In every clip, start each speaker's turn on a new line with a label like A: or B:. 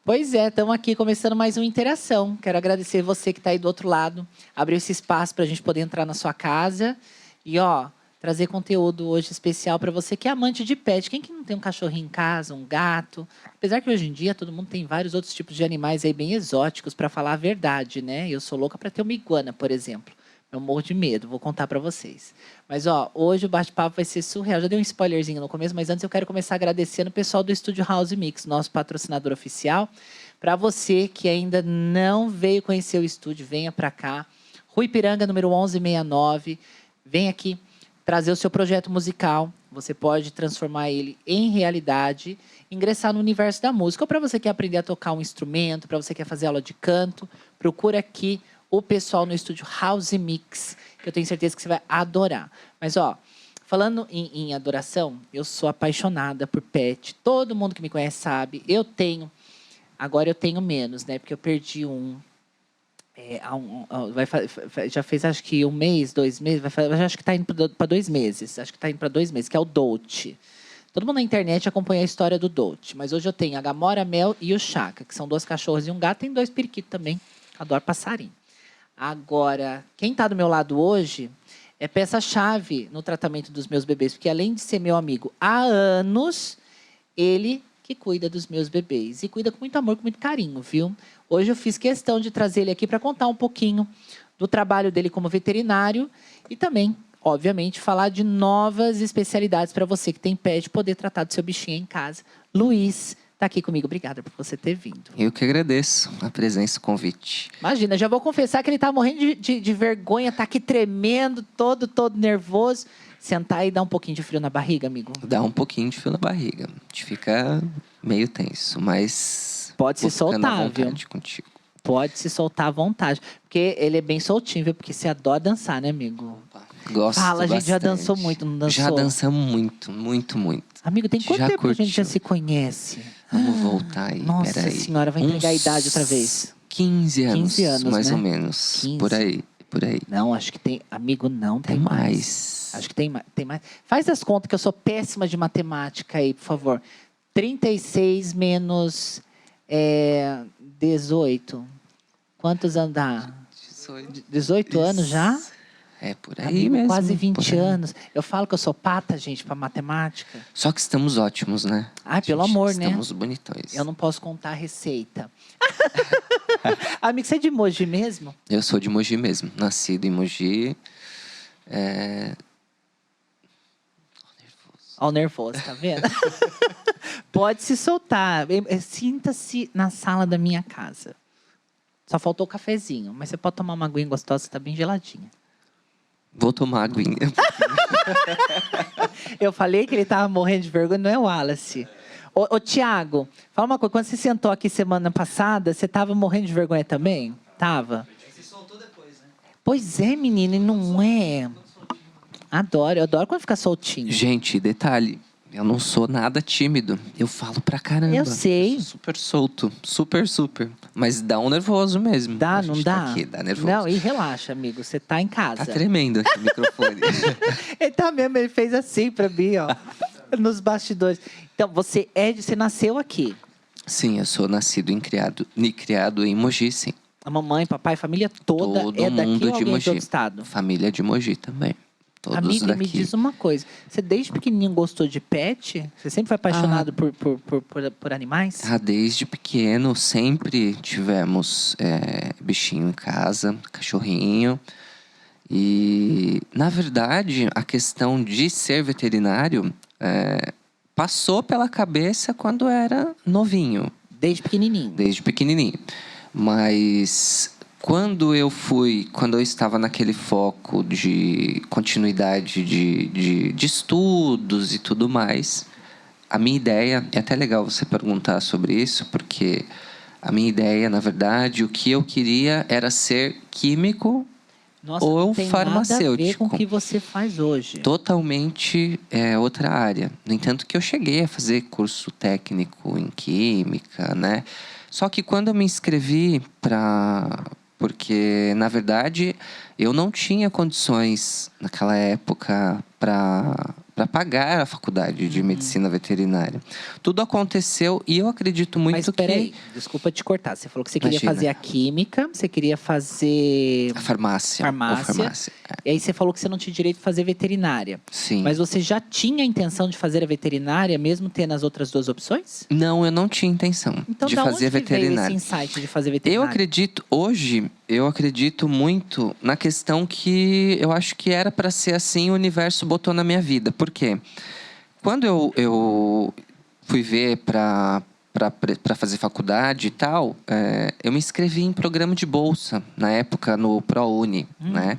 A: Pois é, estamos aqui começando mais uma interação. Quero agradecer você que está aí do outro lado. Abriu esse espaço para a gente poder entrar na sua casa. E, ó, trazer conteúdo hoje especial para você que é amante de pet. Quem que não tem um cachorrinho em casa, um gato? Apesar que hoje em dia todo mundo tem vários outros tipos de animais aí bem exóticos, para falar a verdade, né? Eu sou louca para ter uma iguana, por exemplo. Eu morro de medo, vou contar para vocês. Mas, ó, hoje o bate-papo vai ser surreal. Já dei um spoilerzinho no começo, mas antes eu quero começar agradecendo o pessoal do Estúdio House Mix, nosso patrocinador oficial. Para você que ainda não veio conhecer o estúdio, venha para cá. Rua Ipiranga, número 1169. Vem aqui trazer o seu projeto musical. Você pode transformar ele em realidade, ingressar no universo da música. Ou para você que quer aprender a tocar um instrumento, para você que quer fazer aula de canto, procura aqui o pessoal no estúdio House Mix, que eu tenho certeza que você vai adorar. Mas, ó, falando em adoração, eu sou apaixonada por pet. Todo mundo que me conhece sabe. Agora eu tenho menos, né? Porque eu perdi um. Já fez acho que um mês, 2 meses. Acho que está indo para 2 meses. Acho que está indo para 2 meses, que é o Dolce. Todo mundo na internet acompanha a história do Dolce. Mas hoje eu tenho a Gamora, a Mel e o Chaka, que são 2 cachorros e um gato. Tem 2 periquitos também. Adoro passarinho. Agora, quem está do meu lado hoje é peça-chave no tratamento dos meus bebês, porque além de ser meu amigo há anos, ele que cuida dos meus bebês. E cuida com muito amor, com muito carinho, viu? Hoje eu fiz questão de trazer ele aqui para contar um pouquinho do trabalho dele como veterinário e também, obviamente, falar de novas especialidades para você que tem pet, poder tratar do seu bichinho em casa. Luiz está aqui comigo. Obrigada por você ter vindo.
B: Eu que agradeço a presença, o convite.
A: Imagina, já vou confessar que ele está morrendo de vergonha, está aqui tremendo, todo nervoso. Sentar e dar um pouquinho de frio na barriga, amigo?
B: Dá um pouquinho de frio na barriga. A gente fica meio tenso, mas...
A: Pode se soltar, viu?
B: Contigo.
A: Pode se soltar à vontade. Porque ele é bem soltinho, viu? Porque você adora dançar, né, amigo?
B: Gosto
A: Fala, a gente
B: bastante.
A: já dançou muito, não dançou?
B: Já dançamos muito, muito, muito.
A: Amigo, tem quanto tempo
B: curtiu.
A: que a gente já se conhece?
B: Vamos voltar aí,
A: Nossa
B: peraí.
A: senhora, vai entregar a idade outra vez.
B: 15 anos,
A: 15 anos,
B: mais
A: né?
B: ou menos.
A: 15.
B: Por aí.
A: Não, acho que tem... Amigo, não, tem mais. Acho que tem mais. Faz as contas, que eu sou péssima de matemática aí, por favor. 36 menos 18. Quantos anos dá? 18 anos já?
B: É, por aí
A: Amigo,
B: mesmo.
A: quase 20 anos. Eu falo que eu sou pata, gente, para matemática.
B: Só que estamos ótimos, né?
A: Ai, pelo amor, né?
B: Estamos bonitões.
A: Eu não posso contar a receita. Amigo, você é de Mogi mesmo?
B: Eu sou de Mogi mesmo. Nascido em Mogi.
A: Ó, o nervoso, tá vendo? Pode se soltar. Sinta-se na sala da minha casa. Só faltou o cafezinho, mas você pode tomar uma aguinha gostosa, tá bem geladinha.
B: Vou tomar aguinha.
A: Eu falei que ele tava morrendo de vergonha, não é o Wallace. Ô, Tiago, fala uma coisa. Quando você sentou aqui semana passada, você tava morrendo de vergonha também? Tava?
C: Se soltou depois, né?
A: Pois é, menino, e não é... Adoro, eu adoro quando fica soltinho.
B: Gente, detalhe. Eu não sou nada tímido. Eu falo pra caramba.
A: Eu sei.
B: Eu sou super solto. Super. Mas dá um nervoso mesmo.
A: Dá,
B: A gente
A: não
B: tá
A: dá?
B: aqui, dá nervoso.
A: Não, e relaxa, amigo. Você tá em casa.
B: Tá tremendo aqui o microfone.
A: Ele tá mesmo, ele fez assim pra mim, ó. Nos bastidores. Então, você nasceu aqui.
B: Sim, eu sou nascido e criado em Mogi, sim.
A: A mamãe, papai, família toda
B: Todo
A: é daqui
B: mundo
A: ou
B: de
A: alguém de
B: Mogi.
A: outro estado?
B: Família de Mogi também. Todos
A: Amigo,
B: daqui.
A: me diz uma coisa. Você desde pequenininho gostou de pet? Você sempre foi apaixonado por animais?
B: Desde pequeno, sempre tivemos bichinho em casa, cachorrinho. E, na verdade, a questão de ser veterinário passou pela cabeça quando era novinho.
A: Desde pequenininho?
B: Desde pequenininho. Mas... Quando eu estava naquele foco de continuidade de estudos e tudo mais, a minha ideia, é até legal você perguntar sobre isso, porque a minha ideia, na verdade, o que eu queria era ser químico.
A: Nossa,
B: ou
A: não tem
B: farmacêutico.
A: Nada a ver com o que você faz hoje.
B: Totalmente outra área. No entanto, que eu cheguei a fazer curso técnico em química, né? Só que quando eu me inscrevi porque, na verdade, eu não tinha condições naquela época para pagar a faculdade de medicina veterinária. Tudo aconteceu e eu acredito muito
A: Mas peraí, desculpa te cortar. Você falou que você queria
B: Imagina.
A: fazer a química, você queria fazer
B: a farmácia. Ou farmácia.
A: e aí você falou que você não tinha direito de fazer veterinária.
B: Sim.
A: Mas você já tinha a intenção de fazer a veterinária, mesmo tendo as outras duas opções?
B: Não, eu não tinha intenção
A: Então,
B: de
A: da
B: fazer
A: onde que veio
B: veterinária.
A: esse insight de fazer veterinária?
B: Hoje, eu acredito muito na questão que eu acho que era para ser assim, o universo botou na minha vida. Por quê? Quando eu fui ver para fazer faculdade e tal, eu me inscrevi em programa de bolsa, na época no ProUni, né?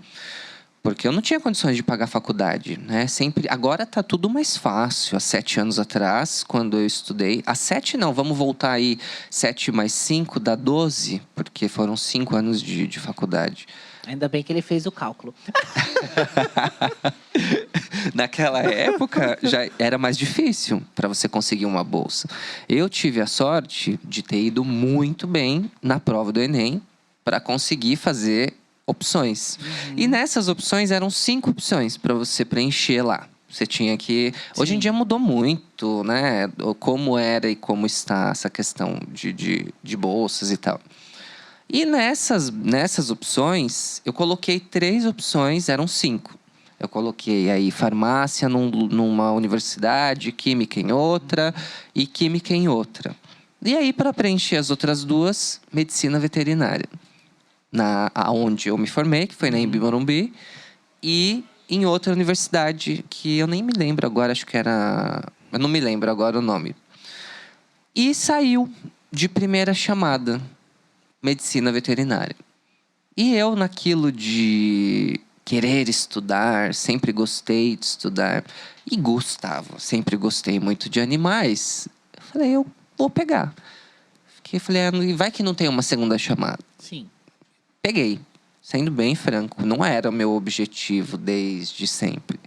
B: Porque eu não tinha condições de pagar a faculdade, né? Agora tá tudo mais fácil. Há 7 anos atrás, quando eu estudei... Há 7 não, vamos voltar aí. 7 mais 5 dá 12, porque foram 5 anos de faculdade.
A: Ainda bem que ele fez o cálculo.
B: Naquela época, já era mais difícil para você conseguir uma bolsa. Eu tive a sorte de ter ido muito bem na prova do Enem para conseguir fazer opções. E nessas opções, eram 5 opções para você preencher lá. Você tinha que... Hoje em dia mudou muito, né? Como era e como está essa questão de bolsas e tal. E nessas opções, eu coloquei 3 opções, eram 5. Eu coloquei aí farmácia numa universidade, química em outra e química em outra. E aí, para preencher as outras 2, medicina veterinária. Onde eu me formei, que foi na Embi Morumbi, e em outra universidade, que eu nem me lembro agora, acho que era... Eu não me lembro agora o nome. E saiu de primeira chamada, medicina veterinária. E eu, naquilo de querer estudar, sempre gostei de estudar. E Gustavo, sempre gostei muito de animais. Eu falei, eu vou pegar. Falei, vai que não tem uma segunda chamada.
A: Sim.
B: Peguei. Sendo bem franco, não era o meu objetivo desde sempre.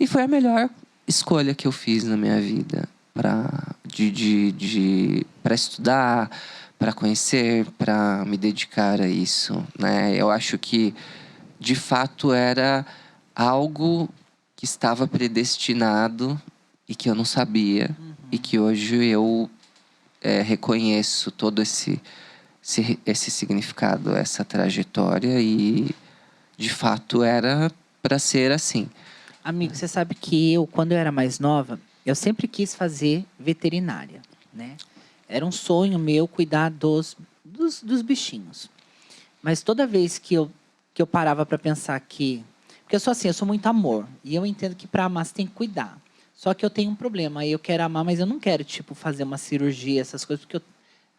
B: E foi a melhor escolha que eu fiz na minha vida para estudar, para conhecer, para me dedicar a isso, né? Eu acho que, de fato, era algo que estava predestinado e que eu não sabia. E que hoje eu reconheço todo esse significado, essa trajetória. E, de fato, era para ser assim.
A: Amigo, você sabe que quando eu era mais nova, eu sempre quis fazer veterinária, né? Era um sonho meu cuidar dos bichinhos. Mas toda vez que eu parava para pensar que... Porque eu sou assim, eu sou muito amor. E eu entendo que para amar você tem que cuidar. Só que eu tenho um problema. Eu quero amar, mas eu não quero, tipo, fazer uma cirurgia, essas coisas. Porque eu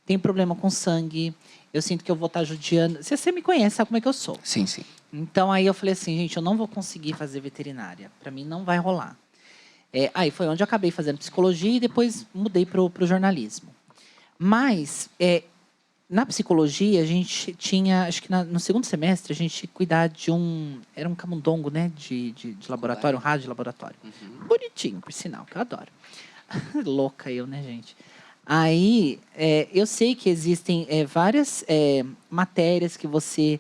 A: tenho problema com sangue. Eu sinto que eu vou estar judiando. Você me conhece, sabe como é que eu sou.
B: Sim, sim.
A: Então, aí eu falei assim, gente, eu não vou conseguir fazer veterinária. Para mim, não vai rolar. Aí foi onde eu acabei fazendo psicologia e depois mudei para o jornalismo. Mas, na psicologia, a gente tinha, acho que no segundo semestre, a gente cuidar de era um camundongo, né? De laboratório, um rádio de laboratório. Bonitinho, por sinal, que eu adoro. Louca eu, né, gente? Aí, eu sei que existem várias matérias que você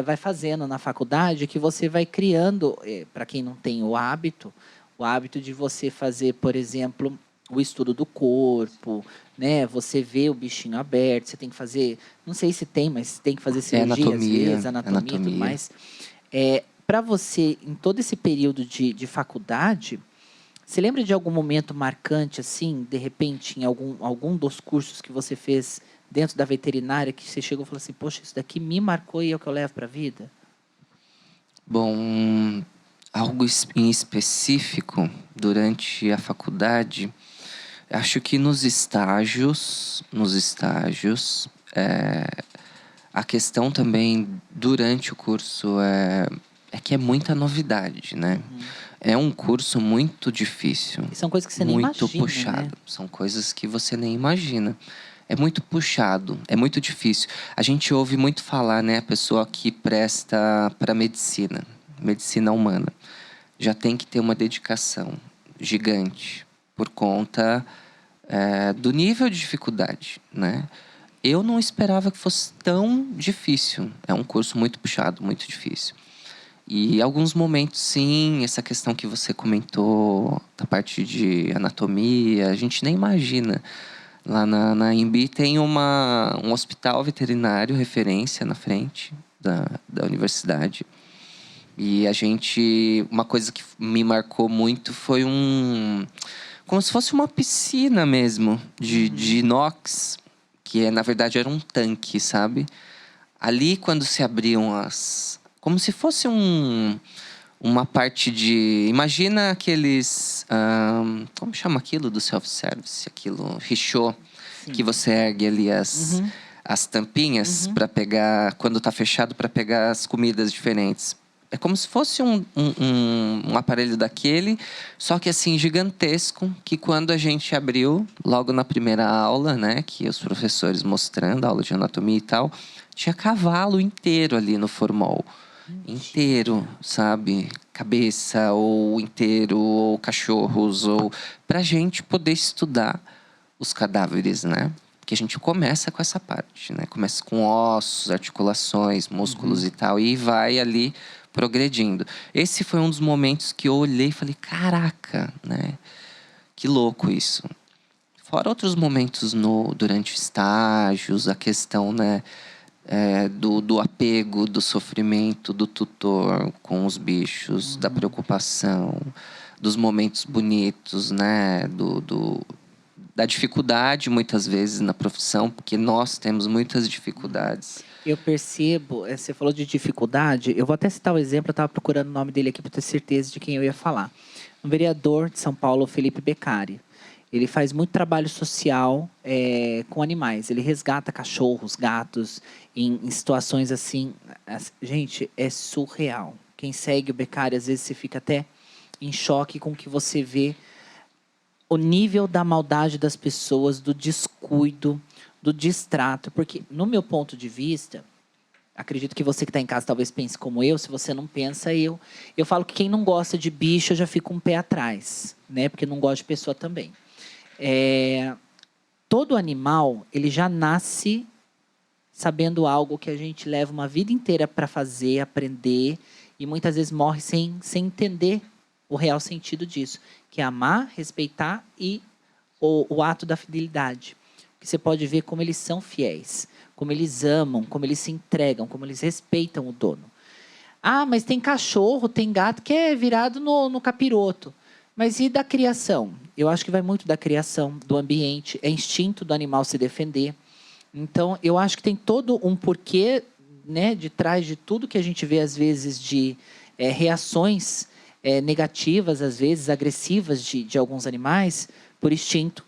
A: vai fazendo na faculdade, que você vai criando, para quem não tem o hábito de você fazer, por exemplo, o estudo do corpo, né? Você vê o bichinho aberto, você tem que fazer, não sei se tem, mas tem que fazer cirurgia às vezes, anatomia e tudo mais. Para você, em todo esse período de faculdade, você lembra de algum momento marcante, assim, de repente, em algum dos cursos que você fez dentro da veterinária, que você chegou e falou assim, poxa, isso daqui me marcou e é o que eu levo para a vida?
B: Bom, algo em específico durante a faculdade, acho que nos estágios, a questão também durante o curso é que é muita novidade, né? É um curso muito difícil.
A: E são coisas que você nem imagina,
B: muito puxado.
A: né?
B: São coisas que você nem imagina. É muito puxado, é muito difícil. A gente ouve muito falar, né? A pessoa que presta para medicina humana, já tem que ter uma dedicação gigante por conta do nível de dificuldade, né? Eu não esperava que fosse tão difícil. É um curso muito puxado, muito difícil. E alguns momentos, sim, essa questão que você comentou, da parte de anatomia, a gente nem imagina. Lá na Embi tem um hospital veterinário, referência na frente da universidade. E uma coisa que me marcou muito foi como se fosse uma piscina mesmo, de inox, que na verdade era um tanque, sabe? Ali, quando se abriam como se fosse uma parte de... Imagina aqueles... como chama aquilo do self-service? Aquilo, richô, que você ergue ali as tampinhas para pegar... Quando está fechado, para pegar as comidas diferentes. É como se fosse um aparelho daquele, só que assim, gigantesco, que quando a gente abriu, logo na primeira aula, né, que os professores mostrando, a aula de anatomia e tal, tinha cavalo inteiro ali no formol. Inteiro, sabe? Cabeça, ou inteiro, ou cachorros, ou... Pra gente poder estudar os cadáveres, né? Porque a gente começa com essa parte, né? Começa com ossos, articulações, músculos e tal, e vai ali progredindo. Esse foi um dos momentos que eu olhei e falei, caraca, né? Que louco isso. Fora outros momentos durante estágios, a questão, né, do apego, do sofrimento do tutor com os bichos, da preocupação, dos momentos bonitos, né, da dificuldade, muitas vezes, na profissão, porque nós temos muitas dificuldades.
A: Eu percebo, você falou de dificuldade, eu vou até citar o exemplo, eu estava procurando o nome dele aqui para ter certeza de quem eu ia falar. Um vereador de São Paulo, Felipe Beccari. Ele faz muito trabalho social com animais. Ele resgata cachorros, gatos, em situações assim. Gente, é surreal. Quem segue o Beccari, às vezes você fica até em choque com o que você vê. O nível da maldade das pessoas, do descuido, do distrato. Porque, no meu ponto de vista, acredito que você que está em casa talvez pense como eu. Se você não pensa, eu falo que quem não gosta de bicho, eu já fico um pé atrás, né? Porque não gosta de pessoa também. Todo animal, ele já nasce sabendo algo que a gente leva uma vida inteira para fazer, aprender, e muitas vezes morre sem entender o real sentido disso, que é amar, respeitar e o ato da fidelidade. Que você pode ver como eles são fiéis, como eles amam, como eles se entregam, como eles respeitam o dono. Ah, mas tem cachorro, tem gato que é virado no capiroto. Mas e da criação? Eu acho que vai muito da criação, do ambiente, é instinto do animal se defender. Então, eu acho que tem todo um porquê, né, de trás de tudo que a gente vê, às vezes, de reações negativas, às vezes, agressivas de alguns animais, por instinto.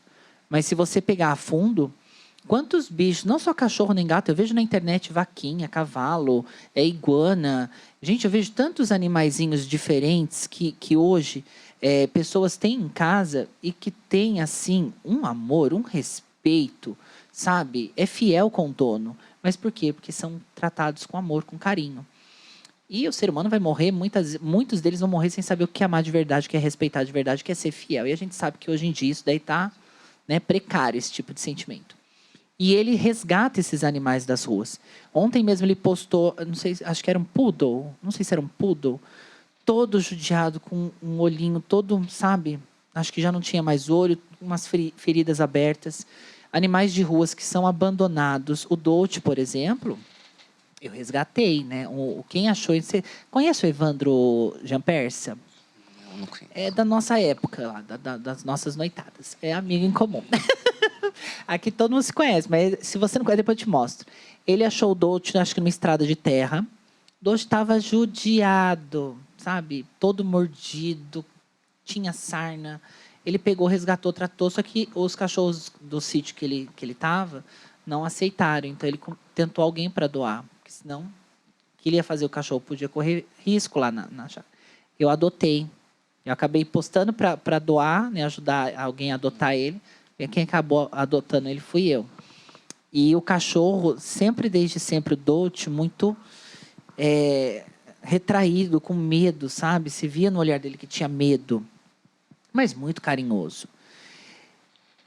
A: Mas se você pegar a fundo, quantos bichos, não só cachorro nem gato, eu vejo na internet vaquinha, cavalo, iguana. Gente, eu vejo tantos animaizinhos diferentes que hoje pessoas têm em casa e que têm, assim, um amor, um respeito, sabe? É fiel com o dono. Mas por quê? Porque são tratados com amor, com carinho. E o ser humano vai morrer, muitos deles vão morrer sem saber o que é amar de verdade, o que é respeitar de verdade, o que é ser fiel. E a gente sabe que hoje em dia isso daí está, né, precário, esse tipo de sentimento. E ele resgata esses animais das ruas. Ontem mesmo ele postou, não sei, acho que era um poodle, não sei se era um poodle, todo judiado, com um olhinho todo, sabe? Acho que já não tinha mais olho, umas feridas abertas. Animais de ruas que são abandonados. O Dolce, por exemplo, eu resgatei, né? Quem achou... Você conhece o Evandro Jampersa?
B: Não conheço.
A: É da nossa época, lá, das nossas noitadas. É amigo em comum. Aqui todo mundo se conhece, mas se você não conhece, depois eu te mostro. Ele achou o Dolce, acho que numa estrada de terra. O Dolce estava judiado, sabe? Todo mordido, tinha sarna. Ele pegou, resgatou, tratou, só que os cachorros do sítio que ele estava não aceitaram. Então, ele tentou alguém para doar, porque senão, o que ele ia fazer? O cachorro podia correr risco lá na chácara. Eu adotei. Eu acabei postando para doar, né, ajudar alguém a adotar ele. E quem acabou adotando ele fui eu. E o cachorro, sempre, desde sempre, o Dolce, muito retraído, com medo, sabe? Se via no olhar dele que tinha medo, mas muito carinhoso.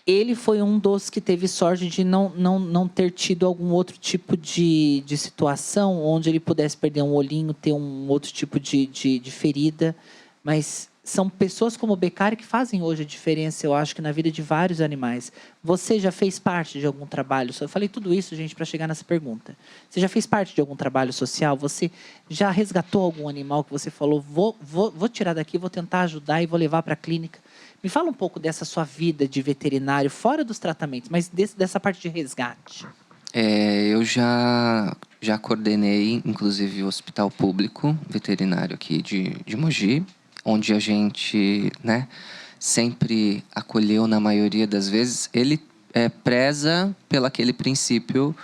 A: ele foi um dos que teve sorte de não ter tido algum outro tipo de situação onde ele pudesse perder um olhinho, ter um outro tipo de ferida. Mas são pessoas como o Beccari que fazem hoje a diferença, eu acho, que na vida de vários animais. Você já fez parte de algum trabalho? Eu falei tudo isso, gente, para chegar nessa pergunta. Você já fez parte de algum trabalho social? Você já resgatou algum animal que você falou, vou tirar daqui, vou tentar ajudar e vou levar para a clínica? Me fala um pouco dessa sua vida de veterinário, fora dos tratamentos, mas dessa parte de resgate.
B: Eu já coordenei, inclusive, o hospital público veterinário aqui de Mogi, onde a gente, né, sempre acolheu, na maioria das vezes. Ele preza pelo aquele princípio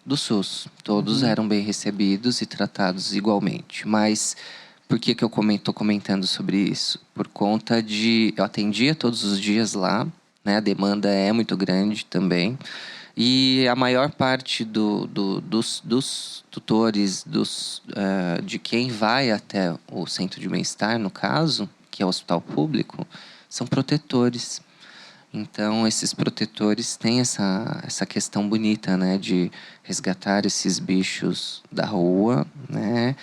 B: do SUS. Todos eram bem recebidos e tratados igualmente. Mas por que que eu estou comentando sobre isso? Por conta de... Eu atendia todos os dias lá, né? A demanda é muito grande também. E a maior parte dos tutores, de quem vai até o centro de bem-estar, no caso, que é o hospital público, são protetores. Então, esses protetores têm essa questão bonita, né, de resgatar esses bichos da rua, né?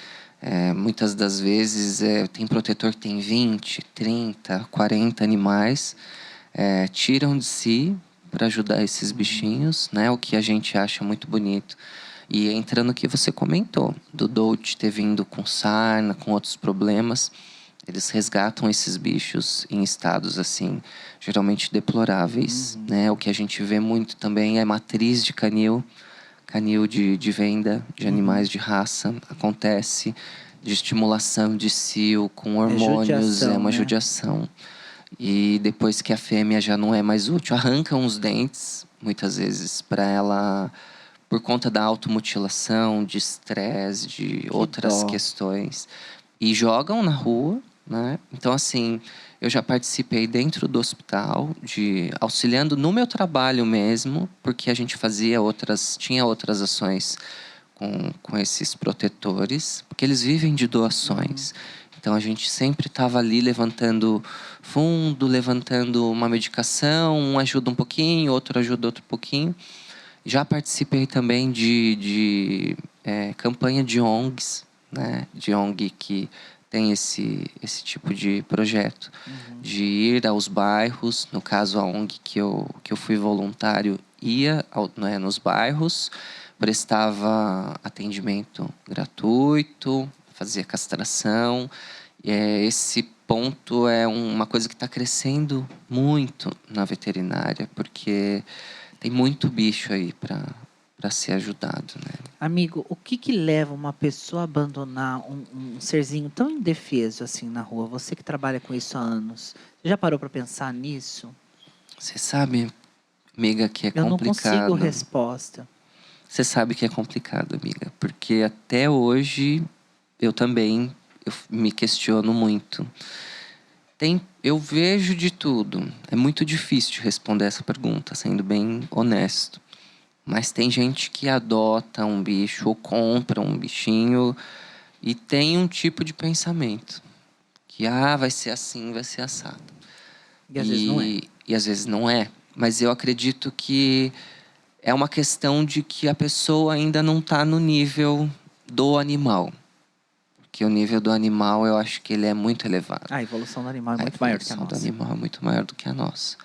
B: Muitas das vezes tem protetor que tem 20, 30, 40 animais, tiram de si para ajudar esses bichinhos, né? O que a gente acha muito bonito. E entra no que você comentou, do Dolce ter vindo com sarna, com outros problemas. Eles resgatam esses bichos em estados, assim, geralmente deploráveis, né? O que a gente vê muito também é matriz de canil, canil de venda de animais de raça. Acontece de estimulação de cio com hormônios, é uma judiação. E depois que a fêmea já não é mais útil, arrancam os dentes, muitas vezes, para ela, por conta da automutilação, de estresse, de outras questões, e jogam na rua, né? Então, assim, eu já participei dentro do hospital, auxiliando no meu trabalho mesmo, porque a gente tinha outras ações com esses protetores, porque eles vivem de doações. Então, a gente sempre estava ali levantando fundo, levantando uma medicação, um ajuda um pouquinho, outro ajuda outro pouquinho. Já participei também de campanha de ONGs, né? De ONG que tem esse tipo de projeto, de ir aos bairros. No caso, a ONG que eu fui voluntário ia nos bairros, prestava atendimento gratuito, fazia castração. Esse ponto é uma coisa que está crescendo muito na veterinária, porque tem muito bicho aí para ser ajudado, né?
A: Amigo, o que leva uma pessoa a abandonar um serzinho tão indefeso assim na rua? Você que trabalha com isso há anos, você já parou para pensar nisso?
B: Você sabe, amiga, que é complicado.
A: Eu não consigo resposta.
B: Você sabe que é complicado, amiga, porque até hoje eu também me questiono muito. Eu vejo de tudo. É muito difícil de responder essa pergunta, sendo bem honesto. Mas tem gente que adota um bicho ou compra um bichinho e tem um tipo de pensamento. Que, vai ser assim, vai ser assado.
A: E às vezes não é.
B: E às vezes não é. Mas eu acredito que é uma questão de que a pessoa ainda não está no nível do animal. Porque o nível do animal, eu acho que ele é muito elevado.
A: A evolução do animal é muito maior do que a nossa.
B: A evolução do animal é muito maior do que a nossa.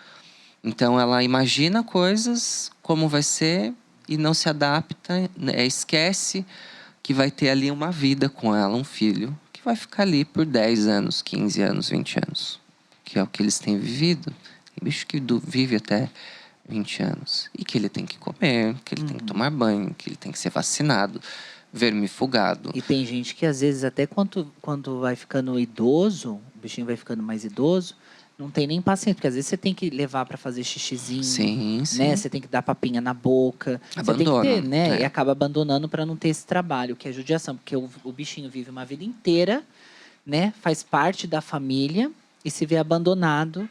B: Então, ela imagina coisas, como vai ser, e não se adapta, esquece que vai ter ali uma vida com ela, um filho, que vai ficar ali por 10 anos, 15 anos, 20 anos. Que é o que eles têm vivido. Tem bicho que vive até 20 anos. E que ele tem que comer, que ele tem que tomar banho, que ele tem que ser vacinado, vermifugado.
A: E tem gente que, às vezes, até quando vai ficando idoso, o bichinho vai ficando mais idoso, não tem nem paciência, porque às vezes você tem que levar para fazer xixizinho,
B: sim.
A: né? Você tem que dar papinha na boca.
B: Abandona,
A: você tem que ter, né? E acaba abandonando para não ter esse trabalho, que é judiação, porque o bichinho vive uma vida inteira, né? Faz parte da família e se vê abandonado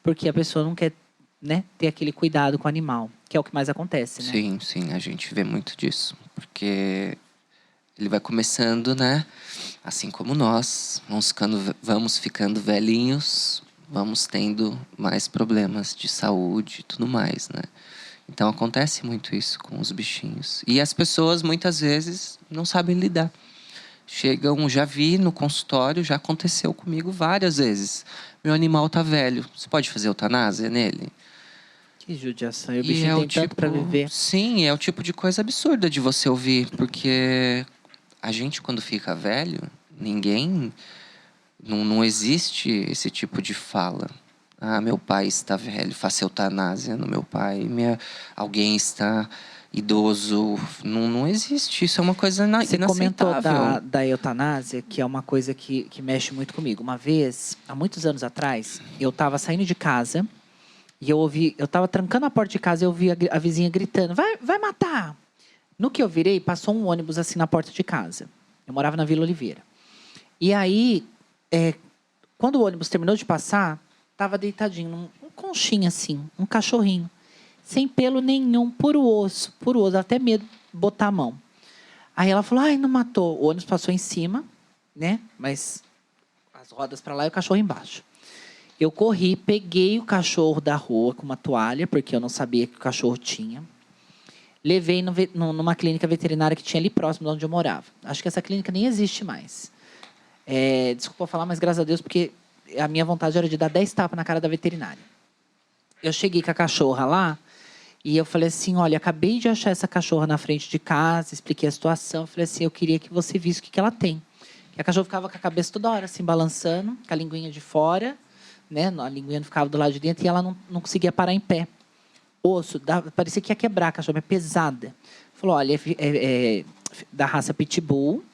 A: porque a pessoa não quer, né, ter aquele cuidado com o animal, que é o que mais acontece, né?
B: Sim, a gente vê muito disso, porque ele vai começando, né? Assim como nós, vamos ficando velhinhos, vamos tendo mais problemas de saúde e tudo mais, né? Então acontece muito isso com os bichinhos. E as pessoas muitas vezes não sabem lidar. Chegam, já vi no consultório, já aconteceu comigo várias vezes. Meu animal tá velho, você pode fazer eutanásia nele?
A: Que judiação. E o
B: E
A: bichinho
B: é
A: tem
B: o
A: tanto pra
B: tipo,
A: viver.
B: sim, é o tipo de coisa absurda de você ouvir, porque a gente quando fica velho, ninguém, não existe esse tipo de fala. Ah, meu pai está velho, faça eutanásia no meu pai. Alguém está idoso. Não existe. Isso é uma coisa
A: Você comentou
B: inaceitável.
A: da eutanásia, que é uma coisa que mexe muito comigo. Uma vez, há muitos anos atrás, eu estava saindo de casa e eu estava trancando a porta de casa e eu ouvi a vizinha gritando: vai matar! No que eu virei, passou um ônibus assim na porta de casa. Eu morava na Vila Oliveira. E aí, quando o ônibus terminou de passar, estava deitadinho, um conchinho assim, um cachorrinho, sem pelo nenhum, puro osso, até medo de botar a mão. Aí ela falou: ai, não matou. O ônibus passou em cima, né? Mas as rodas para lá e o cachorro embaixo. Eu corri, peguei o cachorro da rua com uma toalha, porque eu não sabia que o cachorro tinha. Levei numa clínica veterinária que tinha ali próximo de onde eu morava. Acho que essa clínica nem existe mais. Desculpa falar, mas graças a Deus, porque a minha vontade era de dar 10 tapas na cara da veterinária. Eu cheguei com a cachorra lá e eu falei assim: olha, acabei de achar essa cachorra na frente de casa, expliquei a situação. Falei assim: eu queria que você visse o que ela tem. E a cachorra ficava com a cabeça toda hora assim, balançando, com a linguinha de fora, né? A linguinha não ficava do lado de dentro e ela não conseguia parar em pé. Osso, parecia que ia quebrar a cachorra, é pesada. Falou: olha, é da raça Pitbull,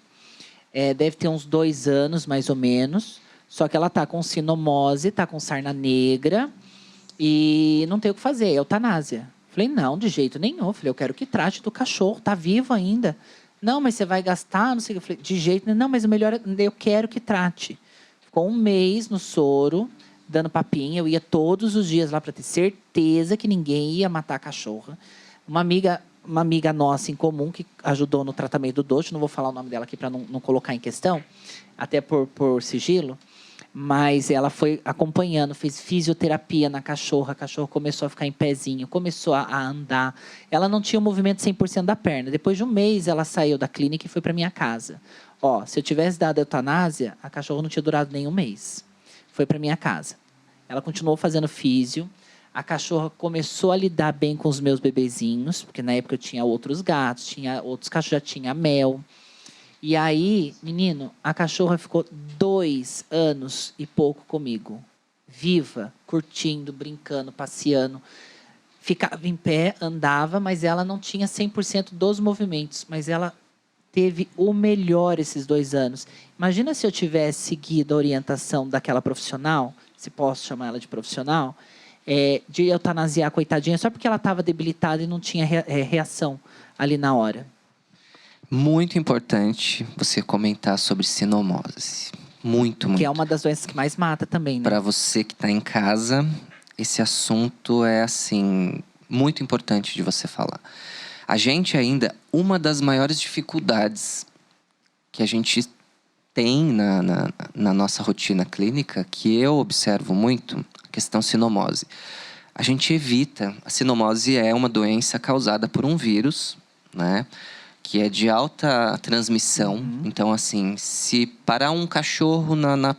A: deve ter uns 2 anos, mais ou menos. Só que ela tá com sinomose, tá com sarna negra e não tem o que fazer, é eutanásia. Falei: não, de jeito nenhum. Falei: eu quero que trate do cachorro, tá vivo ainda. Não, mas você vai gastar, não sei o que. Eu falei: de jeito nenhum. Não, mas o melhor, eu quero que trate. Ficou 1 mês no soro, dando papinha. Eu ia todos os dias lá para ter certeza que ninguém ia matar a cachorra. Uma amiga nossa em comum que ajudou no tratamento do Doce, não vou falar o nome dela aqui para não colocar em questão, até por sigilo, mas ela foi acompanhando, fez fisioterapia na cachorra, a cachorra começou a ficar em pezinho, começou a andar. Ela não tinha o movimento 100% da perna. Depois de 1 mês, ela saiu da clínica e foi para minha casa. Ó, se eu tivesse dado a eutanásia, a cachorra não tinha durado nem 1 mês. Foi para minha casa. Ela continuou fazendo físio. A cachorra começou a lidar bem com os meus bebezinhos, porque na época eu tinha outros gatos, tinha outros cachorros, já tinha Mel. E aí, menino, a cachorra ficou 2 anos e pouco comigo. Viva, curtindo, brincando, passeando. Ficava em pé, andava, mas ela não tinha 100% dos movimentos. Mas ela teve o melhor esses 2 anos. Imagina se eu tivesse seguido a orientação daquela profissional, se posso chamar ela de profissional, de eutanasiar a coitadinha, só porque ela estava debilitada e não tinha reação ali na hora.
B: Muito importante você comentar sobre sinomose. Muito, muito.
A: Que é uma das doenças que mais mata também, né?
B: Para você que está em casa, esse assunto é, assim, muito importante de você falar. A gente ainda, uma das maiores dificuldades que a gente tem na nossa rotina clínica, que eu observo muito, a questão sinomose. A gente evita, a sinomose é uma doença causada por um vírus, né? Que é de alta transmissão.
A: Uhum.
B: Então, assim, se parar um cachorro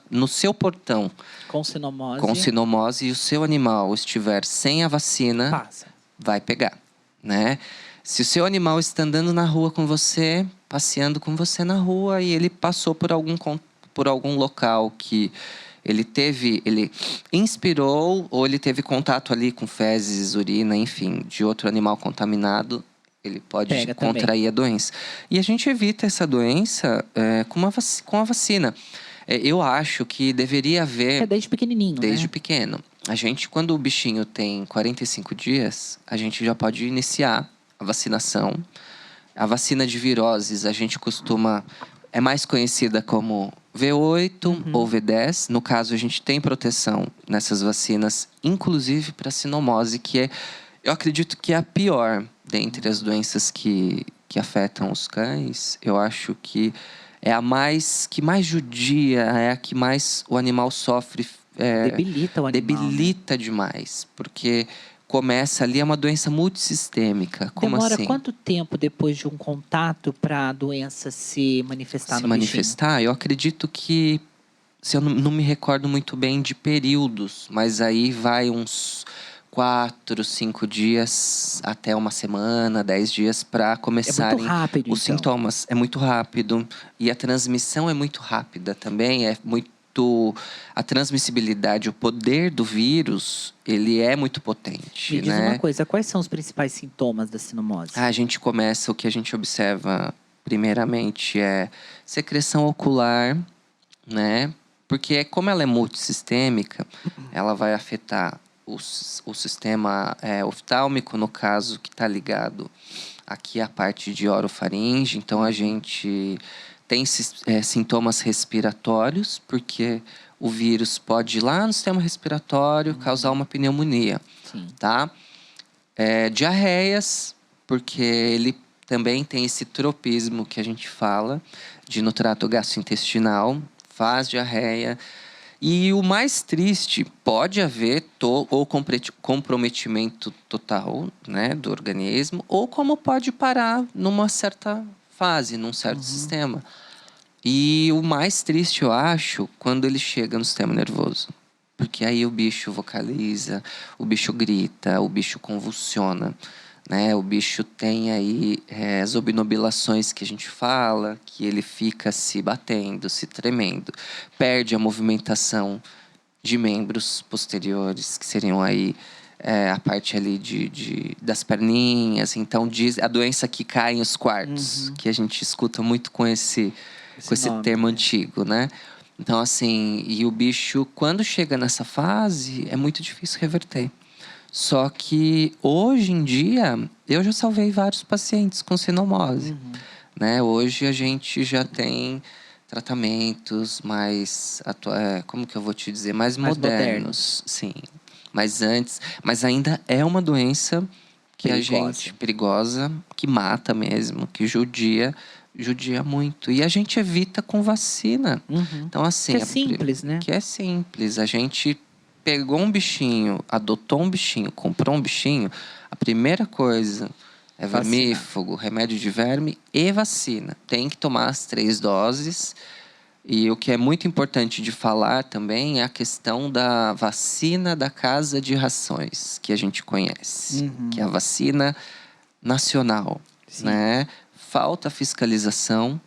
B: no seu portão
A: com
B: sinomose e o seu animal estiver sem a vacina,
A: passa.
B: Vai pegar, né? Se o seu animal está andando na rua com você, passeando com você na rua e ele passou por algum local que ele inspirou ou ele teve contato ali com fezes, urina, enfim, de outro animal contaminado, ele pode contrair a doença. E a gente evita essa doença com a vacina. Eu acho que deveria haver...
A: desde pequenininho,
B: Desde
A: né?
B: pequeno. A gente, quando o bichinho tem 45 dias, a gente já pode iniciar a vacinação. A vacina de viroses, a gente costuma... É mais conhecida como V8 ou V10. No caso, a gente tem proteção nessas vacinas, inclusive para sinomose, que eu acredito que é a pior dentre as doenças que afetam os cães. Eu acho que é a que mais judia, é a que mais o animal sofre
A: Debilita o animal.
B: Debilita demais, porque começa ali, é uma doença multissistêmica. Como
A: Demora
B: assim?
A: quanto tempo depois de um contato para a doença se manifestar
B: Se
A: no bichinho?
B: manifestar, eu acredito que, se eu não me recordo muito bem de períodos, mas aí vai uns 4, 5 dias até uma semana, 10 dias para começarem
A: rápido,
B: os
A: então.
B: sintomas. É muito rápido. E a transmissão é muito rápida também. A transmissibilidade, o poder do vírus, ele é muito potente,
A: Me diz
B: né?
A: uma coisa, quais são os principais sintomas da sinomose?
B: A gente começa, o que a gente observa primeiramente é secreção ocular, né? Porque como ela é multissistêmica, ela vai afetar o sistema oftálmico, no caso, que está ligado aqui à parte de orofaringe. Então, a gente tem sintomas respiratórios, porque o vírus pode ir lá no sistema respiratório, causar uma pneumonia,
A: Sim.
B: tá? Diarreias, porque ele também tem esse tropismo que a gente fala, de no trato gastrointestinal, faz diarreia. E o mais triste, pode haver ou comprometimento total, né, do organismo, ou como pode parar numa certa fase, num certo sistema. E o mais triste, eu acho, quando ele chega no sistema nervoso. Porque aí o bicho vocaliza, o bicho grita, o bicho convulsiona, né? O bicho tem aí as obnubilações que a gente fala, que ele fica se batendo, se tremendo, perde a movimentação de membros posteriores, que seriam aí a parte ali das perninhas. Então, diz a doença que cai em os quartos, que a gente escuta muito com esse
A: nome,
B: termo
A: né?
B: antigo, né? Então, assim, e o bicho, quando chega nessa fase, é muito difícil reverter. Só que, hoje em dia, eu já salvei vários pacientes com sinomose. Né? Hoje, a gente já tem tratamentos mais, como que eu vou te dizer, mais modernos. Sim. Mas ainda é uma doença que a gente, perigosa, que mata mesmo, que judia muito. E a gente evita com vacina. Então, assim,
A: Que é simples, né?
B: Que é simples. A gente pegou um bichinho, adotou um bichinho, comprou um bichinho, a primeira coisa é vermífugo, remédio de verme e vacina. Tem que tomar as 3 doses. E o que é muito importante de falar também é a questão da vacina da casa de rações, que a gente conhece, que é a vacina nacional, né? Falta fiscalização,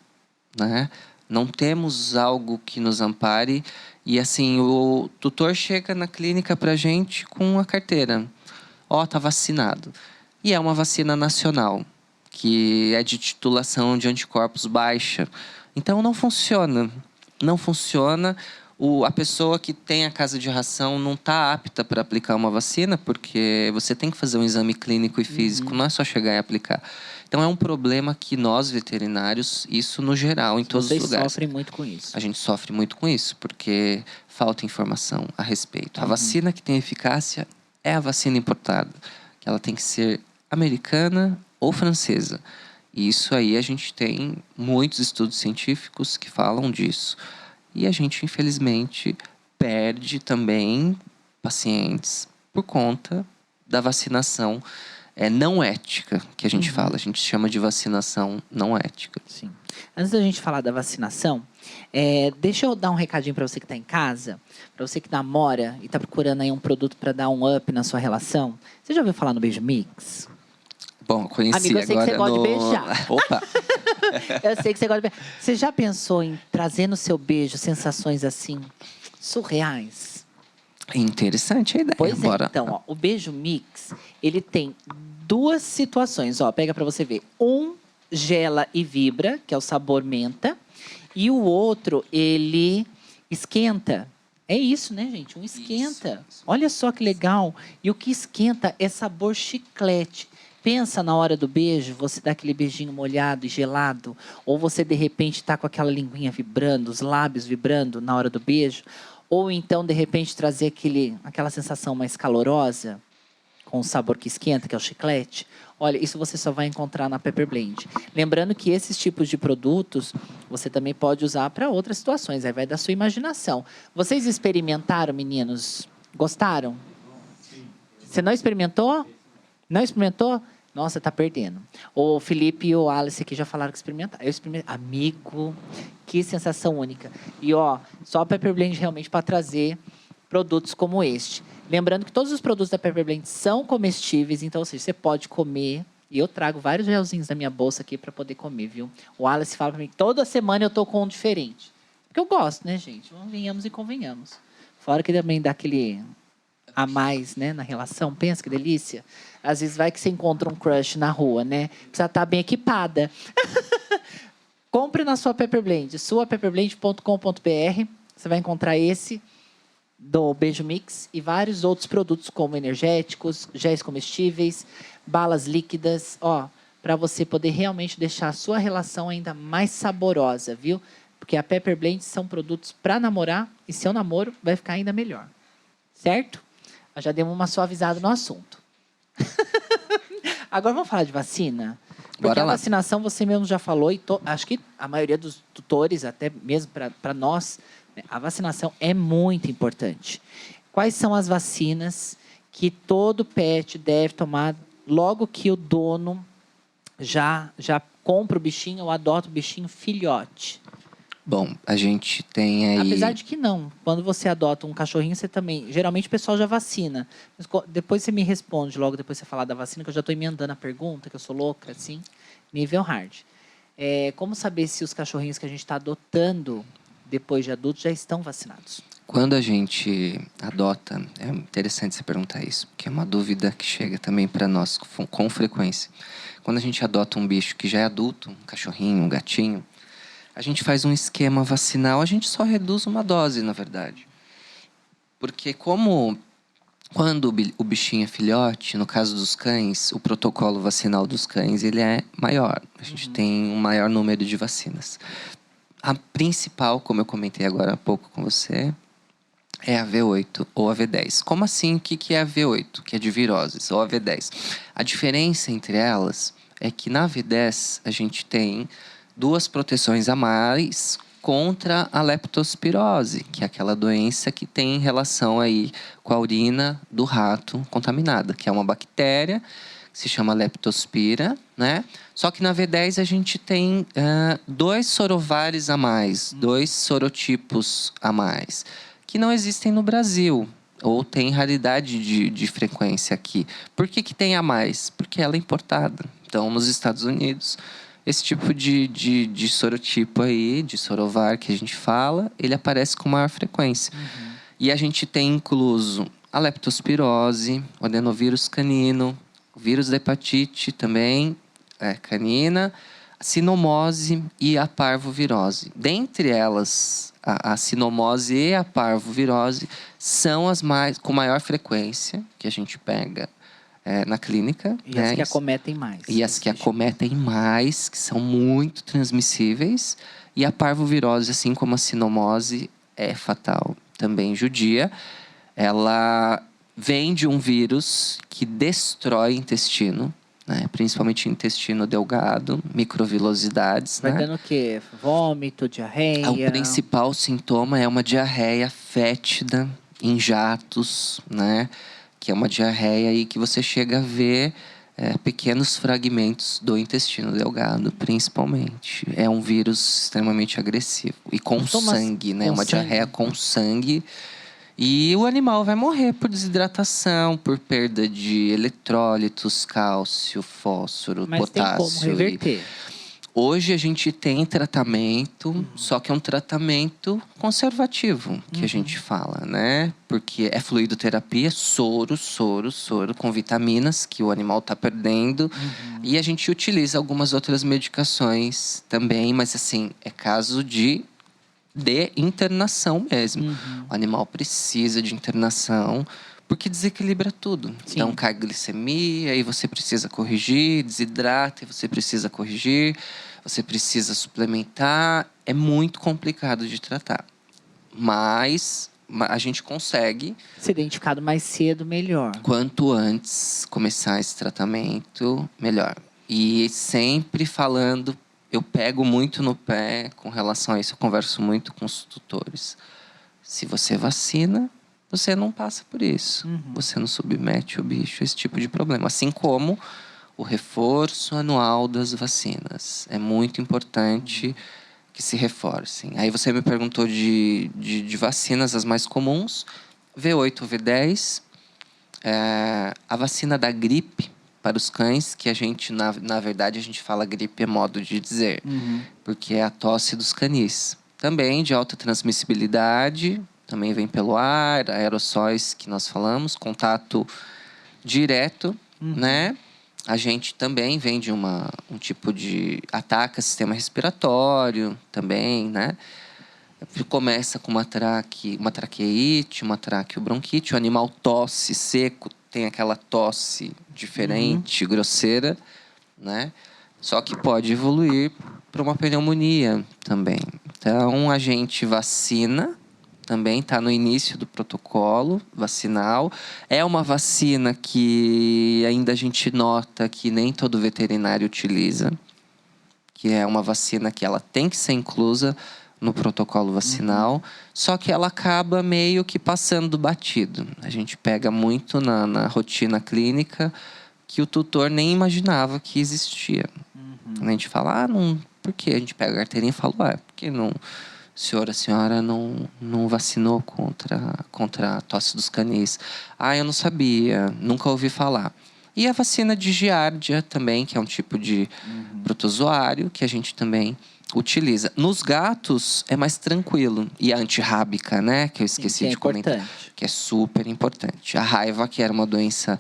B: né? Não temos algo que nos ampare. E assim, o tutor chega na clínica pra gente com a carteira. Tá vacinado. E é uma vacina nacional, que é de titulação de anticorpos baixa. Então, não funciona. Não funciona. A pessoa que tem a casa de ração não está apta para aplicar uma vacina, porque você tem que fazer um exame clínico e físico, não é só chegar e aplicar. Então, é um problema que nós, veterinários, isso no geral, em todos os lugares.
A: Vocês sofrem muito com isso.
B: A gente sofre muito com isso, porque falta informação a respeito. A vacina que tem eficácia é a vacina importada, que ela tem que ser americana ou francesa. E isso aí a gente tem muitos estudos científicos que falam disso. E a gente, infelizmente, perde também pacientes por conta da vacinação não ética, que a gente fala. A gente chama de vacinação não ética.
A: Sim. Antes da gente falar da vacinação, deixa eu dar um recadinho para você que está em casa, para você que namora e está procurando aí um produto para dar um up na sua relação. Você já ouviu falar no Beijo Mix?
B: Bom, conheci
A: Amigo, eu sei
B: agora
A: que você gosta de beijar.
B: Opa!
A: Eu sei que você gosta de beijar. Você já pensou em trazer no seu beijo sensações assim, surreais?
B: Interessante a ideia.
A: Pois
B: Bora.
A: Então, o Beijo Mix, ele tem 2 situações. Pega para você ver. Um gela e vibra, que é o sabor menta. E o outro, ele esquenta. É isso, né, gente? Um esquenta. Isso. Olha só que legal. E o que esquenta é sabor chiclete. Pensa na hora do beijo, você dá aquele beijinho molhado e gelado, ou você de repente está com aquela linguinha vibrando, os lábios vibrando na hora do beijo, ou então de repente trazer aquela sensação mais calorosa, com o sabor que esquenta, que é o chiclete. Olha, isso você só vai encontrar na Pepper Blend. Lembrando que esses tipos de produtos você também pode usar para outras situações. Aí vai da sua imaginação. Vocês experimentaram, meninos? Gostaram? Você não experimentou? Não experimentou? Nossa, tá perdendo. O Felipe e o Alice aqui já falaram que experimentaram. Eu experimentei. Amigo, que sensação única. E, ó, só a Pepper Blend realmente para trazer produtos como este. Lembrando que todos os produtos da Pepper Blend são comestíveis, então, ou seja, você pode comer. E eu trago vários gelzinhos da minha bolsa aqui para poder comer, viu? O Alice fala para mim que toda semana eu tô com um diferente. Porque eu gosto, né, gente? Venhamos e convenhamos. Fora que também dá aquele a mais, né, na relação. Pensa que delícia. Às vezes vai que você encontra um crush na rua, né? Precisa estar bem equipada. Compre na sua Pepper Blend, suapepperblend.com.br. Você vai encontrar esse do Beijo Mix e vários outros produtos como energéticos, géis comestíveis, balas líquidas, ó, para você poder realmente deixar a sua relação ainda mais saborosa, viu? Porque a Pepper Blend são produtos para namorar e seu namoro vai ficar ainda melhor. Certo? Já demos uma suavizada no assunto. Agora vamos falar de vacina? Porque
B: Bora
A: a
B: lá.
A: vacinação você mesmo já falou, e acho que a maioria dos tutores, até mesmo para nós, né, a vacinação é muito importante. Quais são as vacinas que todo pet deve tomar logo que o dono já compra o bichinho ou adota o bichinho filhote?
B: Bom, a gente tem aí...
A: Apesar de que não. Quando você adota um cachorrinho, você também... Geralmente o pessoal já vacina. Mas depois você me responde, logo depois você falar da vacina, que eu já estou emendando a pergunta, que eu sou louca, assim, nível hard. Como saber se os cachorrinhos que a gente está adotando depois de adultos já estão vacinados?
B: Quando a gente adota, é interessante você perguntar isso, porque é uma dúvida que chega também para nós com frequência. Quando a gente adota um bicho que já é adulto, um cachorrinho, um gatinho, a gente faz um esquema vacinal, a gente só reduz uma dose, na verdade. Porque quando o bichinho é filhote, no caso dos cães, o protocolo vacinal dos cães ele é maior. A gente tem um maior número de vacinas. A principal, como eu comentei agora há pouco com você, é a V8 ou a V10. Como assim? O que é a V8? Que é de viroses, ou a V10. A diferença entre elas é que na V10 a gente tem 2 proteções a mais contra a leptospirose, que é aquela doença que tem relação aí com a urina do rato contaminada, que é uma bactéria que se chama leptospira, né? Só que na V10 a gente tem 2 sorovares a mais, 2 sorotipos a mais, que não existem no Brasil, ou tem raridade de frequência aqui. Por que tem a mais? Porque ela é importada. Então, nos Estados Unidos, esse tipo de sorotipo aí, de sorovar que a gente fala, ele aparece com maior frequência. E a gente tem incluso a leptospirose, o adenovírus canino, o vírus da hepatite também, canina, a sinomose e a parvovirose. Dentre elas, a sinomose e a parvovirose são as com maior frequência que a gente pega na clínica.
A: E as que acometem mais.
B: E as que acometem mais, que são muito transmissíveis. E a parvovirose, assim como a sinomose, é fatal, também judia. Ela vem de um vírus que destrói intestino, né? Principalmente intestino delgado, microvilosidades.
A: Vai dando o quê? Vômito, diarreia?
B: O principal sintoma é uma diarreia fétida, em jatos, né? Que é uma diarreia aí que você chega a ver pequenos fragmentos do intestino delgado, principalmente. É um vírus extremamente agressivo. E com sangue, né? Uma diarreia com sangue. E o animal vai morrer por desidratação, por perda de eletrólitos, cálcio, fósforo,
A: Mas
B: potássio.
A: Tem como reverter.
B: Hoje a gente tem tratamento, só que é um tratamento conservativo, que a gente fala, né? Porque é fluidoterapia, soro com vitaminas que o animal está perdendo. E a gente utiliza algumas outras medicações também, mas assim, é caso de internação mesmo. O animal precisa de internação, porque desequilibra tudo.
A: Sim.
B: Então, cai glicemia, e você precisa corrigir, desidrata, e você precisa corrigir, você precisa suplementar. É muito complicado de tratar. Mas a gente consegue.
A: Se identificado mais cedo, melhor.
B: Quanto antes começar esse tratamento, melhor. E sempre falando, eu pego muito no pé com relação a isso, eu converso muito com os tutores. Se você vacina, você não passa por isso. Você não submete o bicho a esse tipo de problema. Assim como o reforço anual das vacinas. É muito importante que se reforcem. Aí você me perguntou de vacinas, as mais comuns. V8, V10. A vacina da gripe para os cães, que a gente, na verdade, a gente fala gripe é modo de dizer. Porque é a tosse dos canis. Também de alta transmissibilidade, também vem pelo ar, aerossóis que nós falamos, contato direto, né? A gente também vem de um tipo de ataca sistema respiratório também, né? Começa com uma traqueite, uma traqueobronquite. O animal tosse seco, tem aquela tosse diferente, grosseira, né? Só que pode evoluir para uma pneumonia também. Então, a gente vacina, também está no início do protocolo vacinal. É uma vacina que ainda a gente nota que nem todo veterinário utiliza, que é uma vacina que ela tem que ser inclusa no protocolo vacinal, só que ela acaba meio que passando batido. A gente pega muito na rotina clínica que o tutor nem imaginava que existia. A gente fala, não, por quê? A gente pega a carteirinha e fala, porque não... A senhora não vacinou contra a tosse dos canis. Eu não sabia, nunca ouvi falar. E a vacina de giardia também, que é um tipo de protozoário, que a gente também utiliza. Nos gatos é mais tranquilo. E a antirrábica, né? Que eu esqueci de comentar. Que é super importante. A raiva, que era uma doença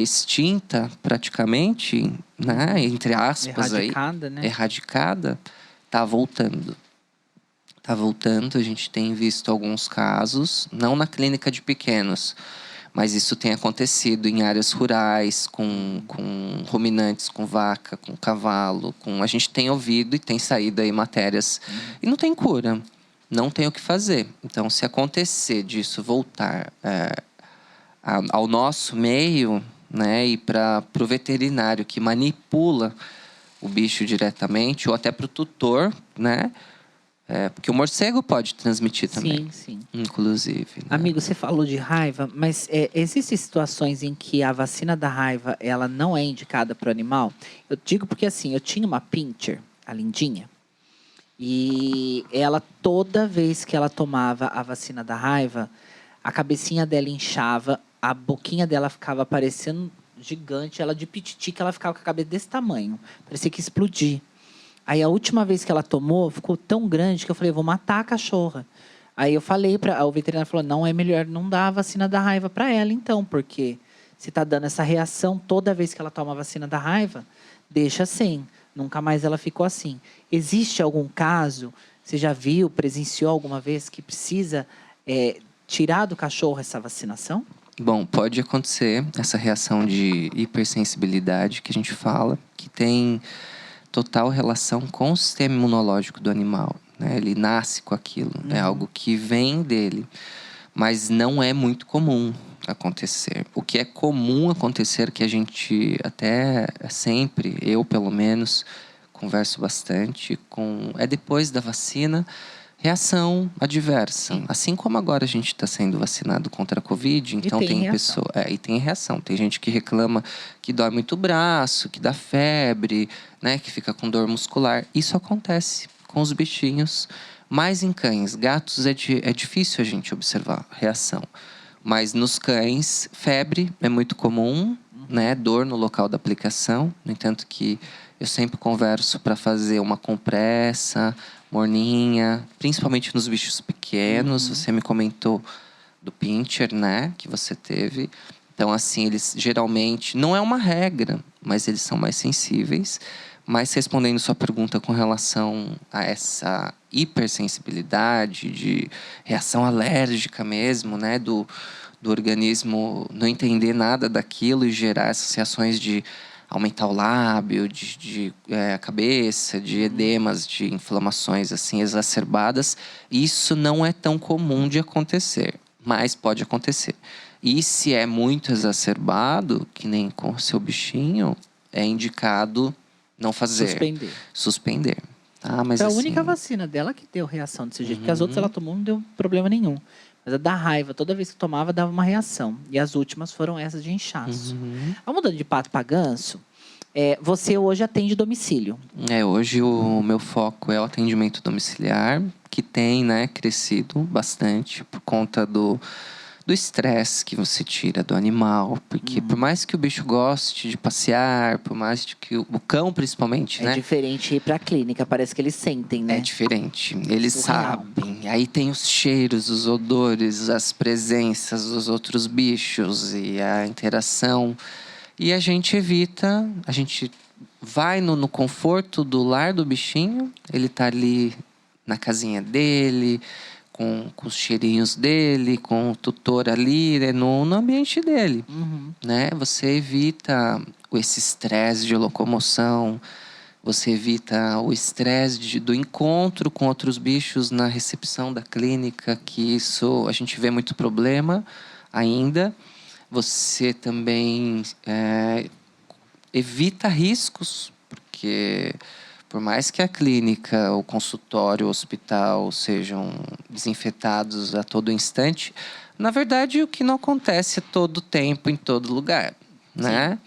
B: extinta praticamente, né? Entre aspas,
A: erradicada, né?
B: Erradicada, tá voltando. Está voltando, a gente tem visto alguns casos, não na clínica de pequenos, mas isso tem acontecido em áreas rurais, com ruminantes, com vaca, com cavalo. A gente tem ouvido e tem saído aí matérias. E não tem cura, não tem o que fazer. Então, se acontecer disso voltar ao nosso meio, né, e para o veterinário que manipula o bicho diretamente, ou até para o tutor, né? Porque o morcego pode transmitir também.
A: Sim.
B: Inclusive. Né?
A: Amigo, você falou de raiva, mas existem situações em que a vacina da raiva ela não é indicada para o animal? Eu digo porque assim, eu tinha uma pincher, a lindinha, e ela, toda vez que ela tomava a vacina da raiva, a cabecinha dela inchava, a boquinha dela ficava parecendo gigante, ela de pititi, que ela ficava com a cabeça desse tamanho, parecia que ia explodir. Aí a última vez que ela tomou, ficou tão grande que eu falei, vou matar a cachorra. Aí eu falei o veterinário falou, não, é melhor não dar a vacina da raiva para ela então, porque se está dando essa reação toda vez que ela toma a vacina da raiva, deixa assim, nunca mais ela ficou assim. Existe algum caso, você já viu, presenciou alguma vez que precisa tirar do cachorro essa vacinação?
B: Bom, pode acontecer essa reação de hipersensibilidade que a gente fala, que tem total relação com o sistema imunológico do animal. Né? Ele nasce com aquilo, é algo que vem dele. Mas não é muito comum acontecer. O que é comum acontecer, que a gente até sempre, eu pelo menos, converso bastante é depois da vacina, reação adversa. Assim como agora a gente está sendo vacinado contra a Covid, então tem pessoa e tem reação. Tem gente que reclama que dói muito o braço, que dá febre, né, que fica com dor muscular. Isso acontece com os bichinhos, mas em cães. Gatos é difícil a gente observar reação. Mas nos cães, febre é muito comum, né, dor no local da aplicação. No entanto que eu sempre converso para fazer uma compressa, morninha, principalmente nos bichos pequenos. Você me comentou do pincher, né, que você teve. Então, assim, eles geralmente... Não é uma regra, mas eles são mais sensíveis. Mas, respondendo sua pergunta com relação a essa hipersensibilidade, de reação alérgica mesmo, né, do organismo não entender nada daquilo e gerar essas reações de aumentar o lábio, a cabeça, de edemas, de inflamações assim exacerbadas. Isso não é tão comum de acontecer, mas pode acontecer. E se é muito exacerbado, que nem com o seu bichinho, é indicado não fazer. Suspender. Tá? Mas
A: Foi a
B: assim,
A: única vacina dela que deu reação desse jeito, porque as outras ela tomou, não deu problema nenhum. Mas a da raiva, toda vez que tomava, dava uma reação. E as últimas foram essas de inchaço. Mudando de pato para ganso, você hoje atende domicílio.
B: Hoje o meu foco é o atendimento domiciliar, que tem, né, crescido bastante por conta do estresse que você tira do animal. Porque por mais que o bicho goste de passear, por mais que o cão, principalmente, né?
A: É diferente ir pra clínica, parece que eles sentem, né?
B: É diferente. Eles
A: Surreal.
B: sabem. Aí tem os cheiros, os odores, as presenças dos outros bichos e a interação. E a gente evita, a gente vai no conforto do lar do bichinho. Ele tá ali na casinha dele, com os cheirinhos dele, com o tutor ali, né, no ambiente dele. Né? Você evita esse estresse de locomoção, você evita o estresse do encontro com outros bichos na recepção da clínica, que isso a gente vê muito problema ainda. Você também evita riscos, porque por mais que a clínica, o consultório, o hospital sejam desinfetados a todo instante, na verdade o que não acontece a todo tempo, em todo lugar, né?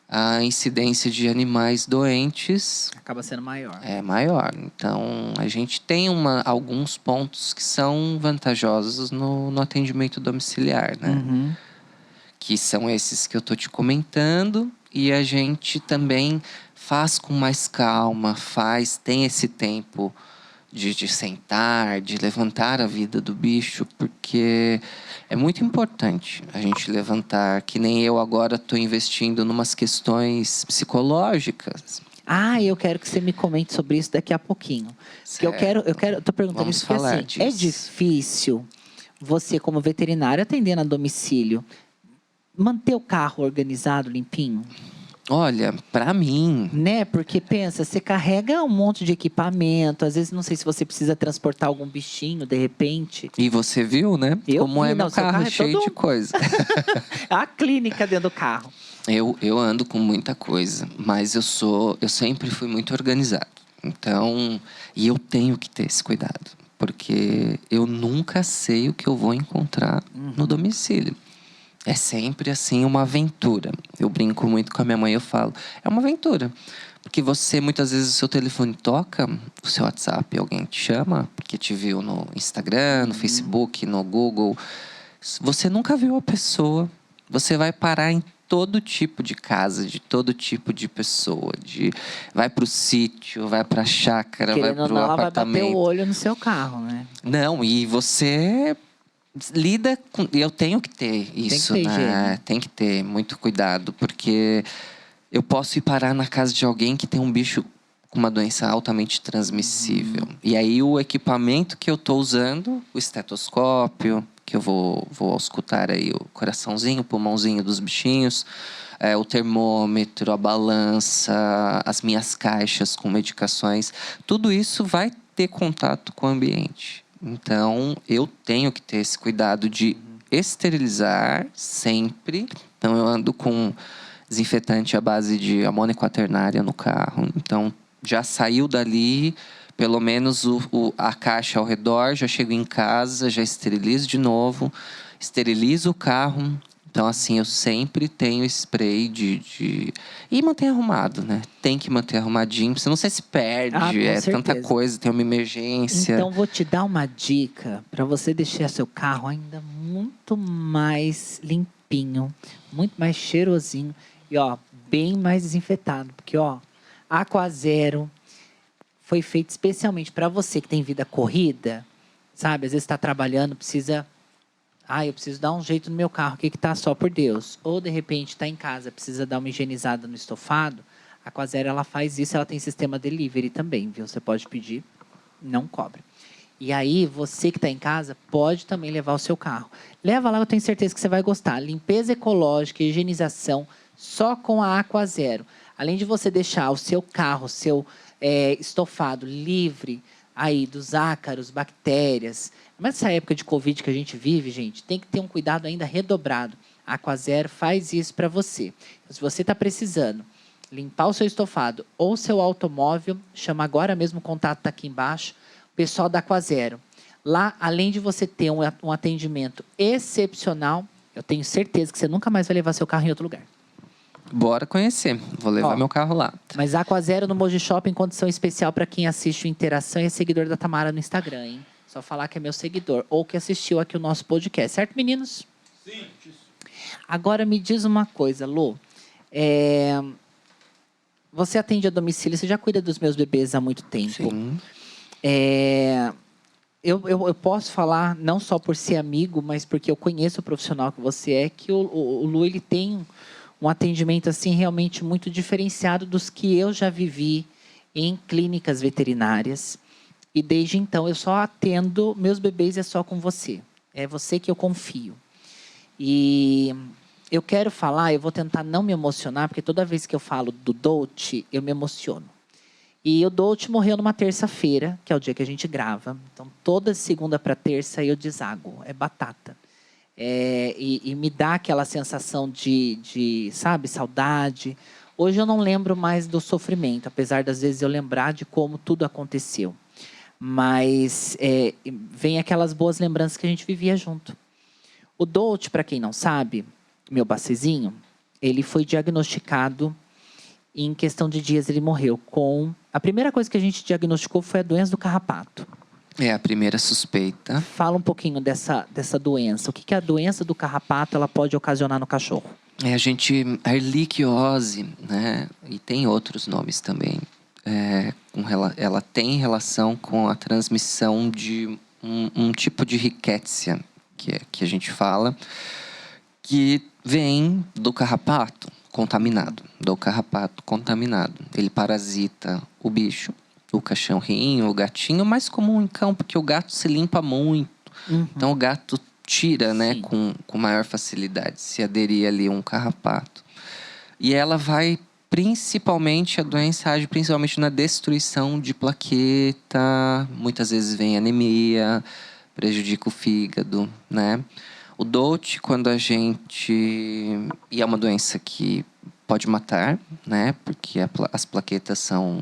B: A incidência de animais doentes
A: acaba sendo maior.
B: É maior. Então, a gente tem alguns pontos que são vantajosos no atendimento domiciliar, né? Que são esses que eu tô te comentando. E a gente também faz com mais calma, tem esse tempo de sentar, de levantar a vida do bicho, porque é muito importante a gente levantar, que nem eu agora estou investindo em umas questões psicológicas.
A: Eu quero que você me comente sobre isso daqui a pouquinho. Porque tô perguntando
B: Vamos
A: isso porque
B: falar
A: assim, é
B: disso.
A: difícil você, como veterinário, atendendo a domicílio, manter o carro organizado, limpinho?
B: Olha, para mim...
A: Né? Porque pensa, você carrega um monte de equipamento. Às vezes, não sei se você precisa transportar algum bichinho, de repente.
B: E você viu, né? Como
A: vi,
B: é meu carro, cheio de coisa.
A: A clínica dentro do carro.
B: Eu ando com muita coisa, mas eu sempre fui muito organizado. Então, e eu tenho que ter esse cuidado, porque eu nunca sei o que eu vou encontrar no domicílio. É sempre, assim, uma aventura. Eu brinco muito com a minha mãe, eu falo, é uma aventura. Porque você, muitas vezes, o seu telefone toca, o seu WhatsApp, alguém te chama, porque te viu no Instagram, no Facebook, no Google. Você nunca viu a pessoa. Você vai parar em todo tipo de casa, de todo tipo de pessoa. Vai pro sítio, vai pra chácara, vai pro apartamento.
A: Ela vai bater o olho no seu carro, né?
B: Não, e você lida com... Eu tenho que ter isso,
A: tem que ter
B: né?
A: higiene.
B: Tem que ter muito cuidado, porque eu posso ir parar na casa de alguém que tem um bicho com uma doença altamente transmissível. E aí o equipamento que eu tô usando, o estetoscópio, que eu vou auscultar aí o coraçãozinho, o pulmãozinho dos bichinhos, o termômetro, a balança, as minhas caixas com medicações, tudo isso vai ter contato com o ambiente. Então, eu tenho que ter esse cuidado de esterilizar sempre. Então, eu ando com desinfetante à base de amônia quaternária no carro. Então, já saiu dali, pelo menos a caixa ao redor, já chego em casa, já esterilizo de novo, esterilizo o carro. Então, assim, eu sempre tenho spray E manter arrumado, né? Tem que manter arrumadinho, porque senão você se perde.
A: Com certeza.
B: Tanta coisa, tem uma emergência.
A: Então, vou te dar uma dica para você deixar seu carro ainda muito mais limpinho, muito mais cheirosinho e, bem mais desinfetado. Porque, Aquazero foi feito especialmente para você que tem vida corrida, sabe? Às vezes está trabalhando, precisa... eu preciso dar um jeito no meu carro, o que está só por Deus. Ou, de repente, está em casa, precisa dar uma higienizada no estofado. A Aquazero, ela faz isso, ela tem sistema delivery também, viu? Você pode pedir, não cobra. E aí, você que está em casa, pode também levar o seu carro. Leva lá, eu tenho certeza que você vai gostar. Limpeza ecológica, higienização, só com a Aquazero. Além de você deixar o seu carro, seu estofado livre aí dos ácaros, bactérias. Mas nessa época de Covid que a gente vive, gente, tem que ter um cuidado ainda redobrado. A Aquazero faz isso para você. Então, se você está precisando limpar o seu estofado ou seu automóvel, chama agora mesmo, o contato está aqui embaixo, o pessoal da Aquazero. Lá, além de você ter um atendimento excepcional, eu tenho certeza que você nunca mais vai levar seu carro em outro lugar.
B: Bora conhecer. Vou levar meu carro lá.
A: Mas Aquazero no Moji Shopping, condição especial para quem assiste o Interação e é seguidor da Tamara no Instagram, hein? Só falar que é meu seguidor. Ou que assistiu aqui o nosso podcast. Certo, meninos?
C: Sim.
A: Agora me diz uma coisa, Lu. Você atende a domicílio, você já cuida dos meus bebês há muito tempo.
B: Sim.
A: Eu posso falar, não só por ser amigo, mas porque eu conheço o profissional que você é, que o Lu, ele tem um atendimento assim realmente muito diferenciado dos que eu já vivi em clínicas veterinárias. E desde então eu só atendo meus bebês, é só com você. É você que eu confio. E eu quero falar, eu vou tentar não me emocionar, porque toda vez que eu falo do Dolce, eu me emociono. E o Dolce morreu numa terça-feira, que é o dia que a gente grava. Então, toda segunda para terça eu desago. É batata. E me dá aquela sensação de, sabe, saudade. Hoje eu não lembro mais do sofrimento, apesar das vezes eu lembrar de como tudo aconteceu. Mas vem aquelas boas lembranças que a gente vivia junto. O Dolce, para quem não sabe, meu bacezinho, ele foi diagnosticado e em questão de dias ele morreu com... A primeira coisa que a gente diagnosticou foi a doença do carrapato.
B: É a primeira suspeita.
A: Fala um pouquinho dessa doença. O que a doença do carrapato ela pode ocasionar no cachorro?
B: A erliquiose, né? E tem outros nomes também. Ela tem relação com a transmissão de um tipo de rickettsia, que a gente fala, que vem do carrapato contaminado. Ele parasita o bicho, o cachorrinho, o gatinho, mais comum em cão, porque o gato se limpa muito.
A: Uhum.
B: Então, o gato tira, né, com maior facilidade, se aderir ali um carrapato. E ela vai, a doença age principalmente na destruição de plaqueta, muitas vezes vem anemia, prejudica o fígado, né? O Dolce, e é uma doença que pode matar, né? Porque as plaquetas são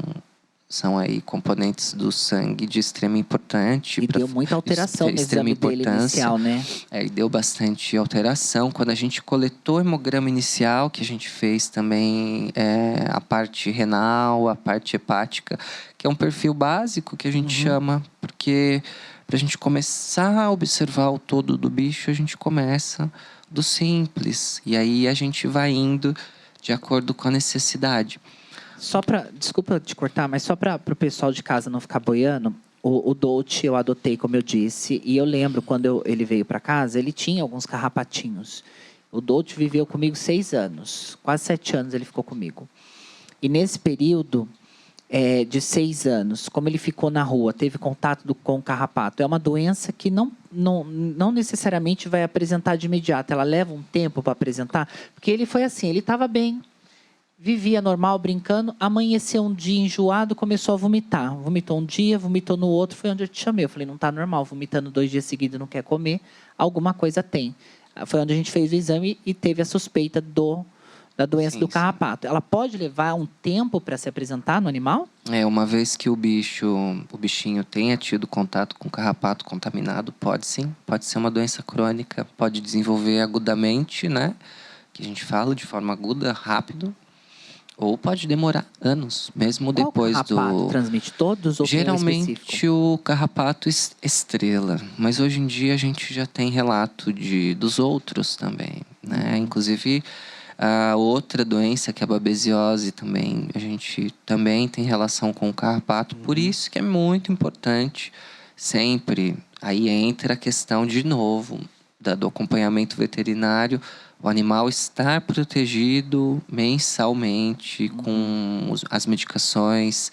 B: aí componentes do sangue de extrema importância.
A: E deu muita alteração no exame dele inicial, né?
B: E deu bastante alteração. Quando a gente coletou o hemograma inicial, que a gente fez também a parte renal, a parte hepática, que é um perfil básico que a gente chama, porque para a gente começar a observar o todo do bicho, a gente começa do simples. E aí a gente vai indo de acordo com a necessidade.
A: Desculpa te cortar, mas só para o pessoal de casa não ficar boiando, o Dolce eu adotei, como eu disse, e eu lembro quando ele veio para casa, ele tinha alguns carrapatinhos. O Dolce viveu comigo 6 anos, quase 7 anos ele ficou comigo. E nesse período de 6 anos, como ele ficou na rua, teve contato com o carrapato, é uma doença que não necessariamente vai apresentar de imediato, ela leva um tempo para apresentar, porque ele foi assim, ele estava bem, vivia normal, brincando, amanheceu um dia enjoado, começou a vomitar. Vomitou um dia, vomitou no outro, foi onde eu te chamei. Eu falei, não está normal, vomitando 2 dias seguidos, não quer comer, alguma coisa tem. Foi onde a gente fez o exame e teve a suspeita da doença do carrapato. Ela pode levar um tempo para se apresentar no animal?
B: Uma vez que o bichinho tenha tido contato com carrapato contaminado, pode sim. Pode ser uma doença crônica, pode desenvolver agudamente, né? Que a gente fala de forma aguda, rápido. Ou pode demorar anos, mesmo
A: Qual
B: depois
A: carrapato? Transmite todos ou
B: Geralmente o carrapato estrela, mas hoje em dia a gente já tem relato dos outros também, né? Inclusive a outra doença que é a babesiose também, a gente também tem relação com o carrapato, por isso que é muito importante sempre. Aí entra a questão de novo do acompanhamento veterinário. O animal estar protegido mensalmente com as medicações,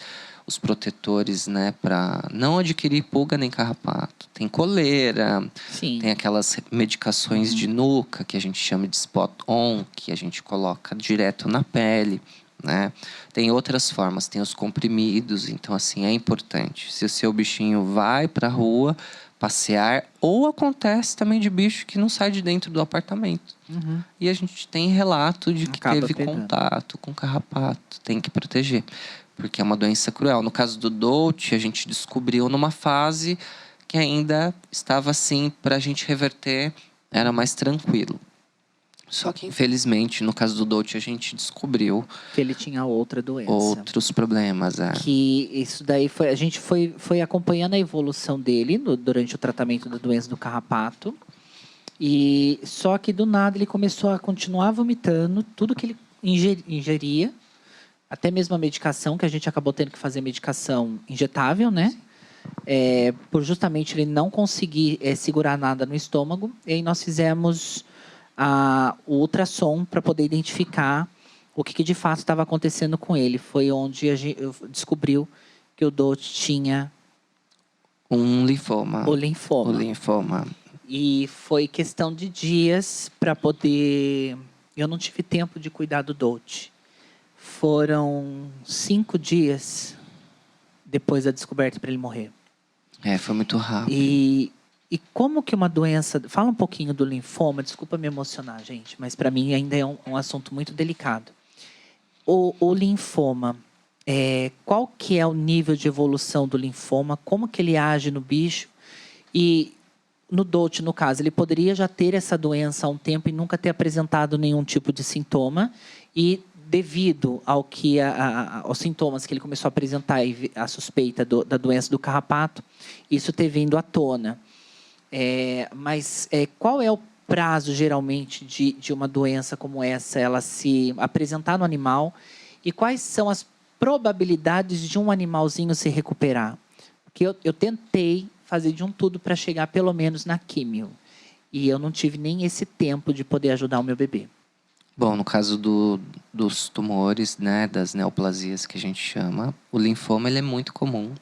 B: os protetores, né, para não adquirir pulga nem carrapato. Tem coleira,
A: Sim.
B: tem aquelas medicações de nuca, que a gente chama de spot-on, que a gente coloca direto na pele, né? Tem outras formas, tem os comprimidos, então assim, é importante. Se o seu bichinho vai para a rua passear, ou acontece também de bicho que não sai de dentro do apartamento. E a gente tem relato de que
A: Acaba
B: teve
A: pegando.
B: contato com carrapato, tem que proteger, porque é uma doença cruel. No caso do Dout, a gente descobriu numa fase que ainda estava assim, para a gente reverter, era mais tranquilo. Só que, infelizmente, no caso do Dout, a gente descobriu
A: Que ele tinha outra doença.
B: outros problemas.
A: Que isso daí foi. A gente foi acompanhando a evolução dele durante o tratamento da doença do carrapato. E só que do nada ele começou a continuar vomitando tudo que ele ingeria, até mesmo a medicação, que a gente acabou tendo que fazer medicação injetável, né? Por justamente ele não conseguir segurar nada no estômago. E aí nós fizemos o ultrassom para poder identificar o que de fato estava acontecendo com ele. Foi onde a gente descobriu que o Dout tinha
B: Um linfoma.
A: o linfoma.
B: O linfoma.
A: E foi questão de dias para poder... Eu não tive tempo de cuidar do Dout. Foram 5 dias depois da descoberta para ele morrer.
B: Foi muito rápido.
A: E como que uma doença... Fala um pouquinho do linfoma. Desculpa me emocionar, gente. Mas para mim ainda é um assunto muito delicado. O linfoma... qual que é o nível de evolução do linfoma? Como que ele age no bicho? E no Dout, no caso, ele poderia já ter essa doença há um tempo e nunca ter apresentado nenhum tipo de sintoma. E devido ao que aos sintomas que ele começou a apresentar e a suspeita da doença do carrapato, isso ter vindo à tona. Mas qual é o prazo, geralmente, de uma doença como essa, ela se apresentar no animal? E quais são as probabilidades de um animalzinho se recuperar? Porque eu tentei fazer de um tudo para chegar pelo menos na químio. E eu não tive nem esse tempo de poder ajudar o meu bebê.
B: Bom, no caso dos tumores, né, das neoplasias que a gente chama, o linfoma ele é muito comum.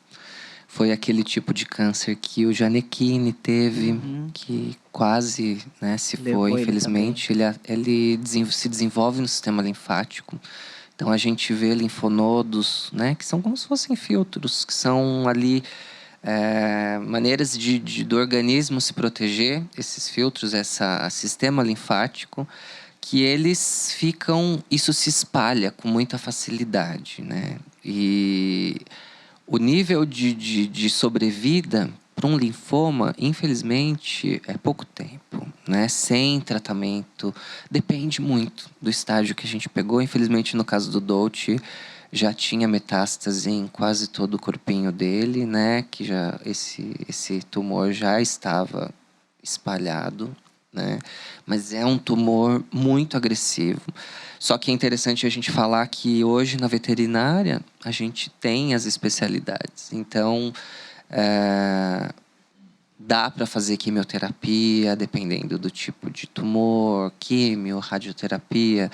B: Foi aquele tipo de câncer que o Gianecchini teve, que quase, né, se
A: Levou
B: foi,
A: ele
B: infelizmente. Ele se desenvolve no sistema linfático. Então, a gente vê linfonodos, né, que são como se fossem filtros, que são ali maneiras do organismo se proteger. Esses filtros, esse sistema linfático, que eles ficam... Isso se espalha com muita facilidade, né? E o nível de sobrevida para um linfoma, infelizmente, é pouco tempo, né? Sem tratamento. Depende muito do estágio que a gente pegou. Infelizmente, no caso do Dout, já tinha metástase em quase todo o corpinho dele, né? Que já esse tumor já estava espalhado, né? Mas é um tumor muito agressivo. Só que é interessante a gente falar que hoje na veterinária a gente tem as especialidades. Então, dá para fazer quimioterapia, dependendo do tipo de tumor, quimio, radioterapia,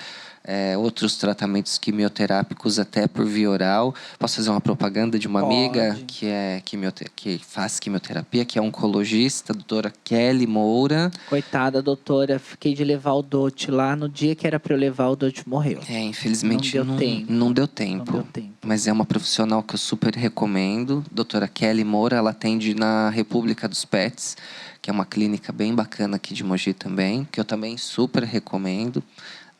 B: outros tratamentos quimioterápicos até por via oral. Posso fazer uma propaganda de uma amiga que faz quimioterapia, que é oncologista, a doutora Kelly Moura.
A: Coitada, doutora, fiquei de levar o Dout lá. No dia que era para eu levar, o Dout morreu.
B: Infelizmente
A: não deu tempo.
B: Mas é uma profissional que eu super recomendo. Doutora Kelly Moura, ela atende na República dos Pets, que é uma clínica bem bacana aqui de Mogi também, que eu também super recomendo,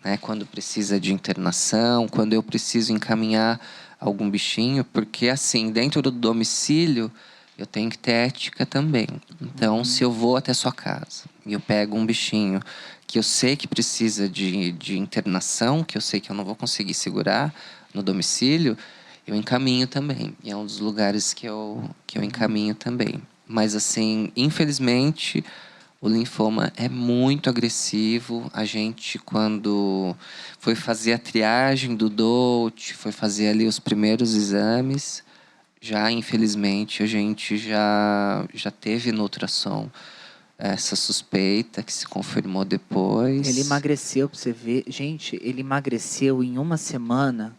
B: né, quando precisa de internação, quando eu preciso encaminhar algum bichinho, porque assim, dentro do domicílio, eu tenho que ter ética também. Então, se eu vou até sua casa e eu pego um bichinho que eu sei que precisa de internação, que eu sei que eu não vou conseguir segurar no domicílio, eu encaminho também. E é um dos lugares que eu encaminho também. Mas, assim, infelizmente, o linfoma é muito agressivo. A gente, quando foi fazer a triagem do Dout, foi fazer ali os primeiros exames, já, infelizmente, a gente já teve no ultrassom essa suspeita, que se confirmou depois.
A: Ele emagreceu, para você ver. Gente, ele emagreceu em uma semana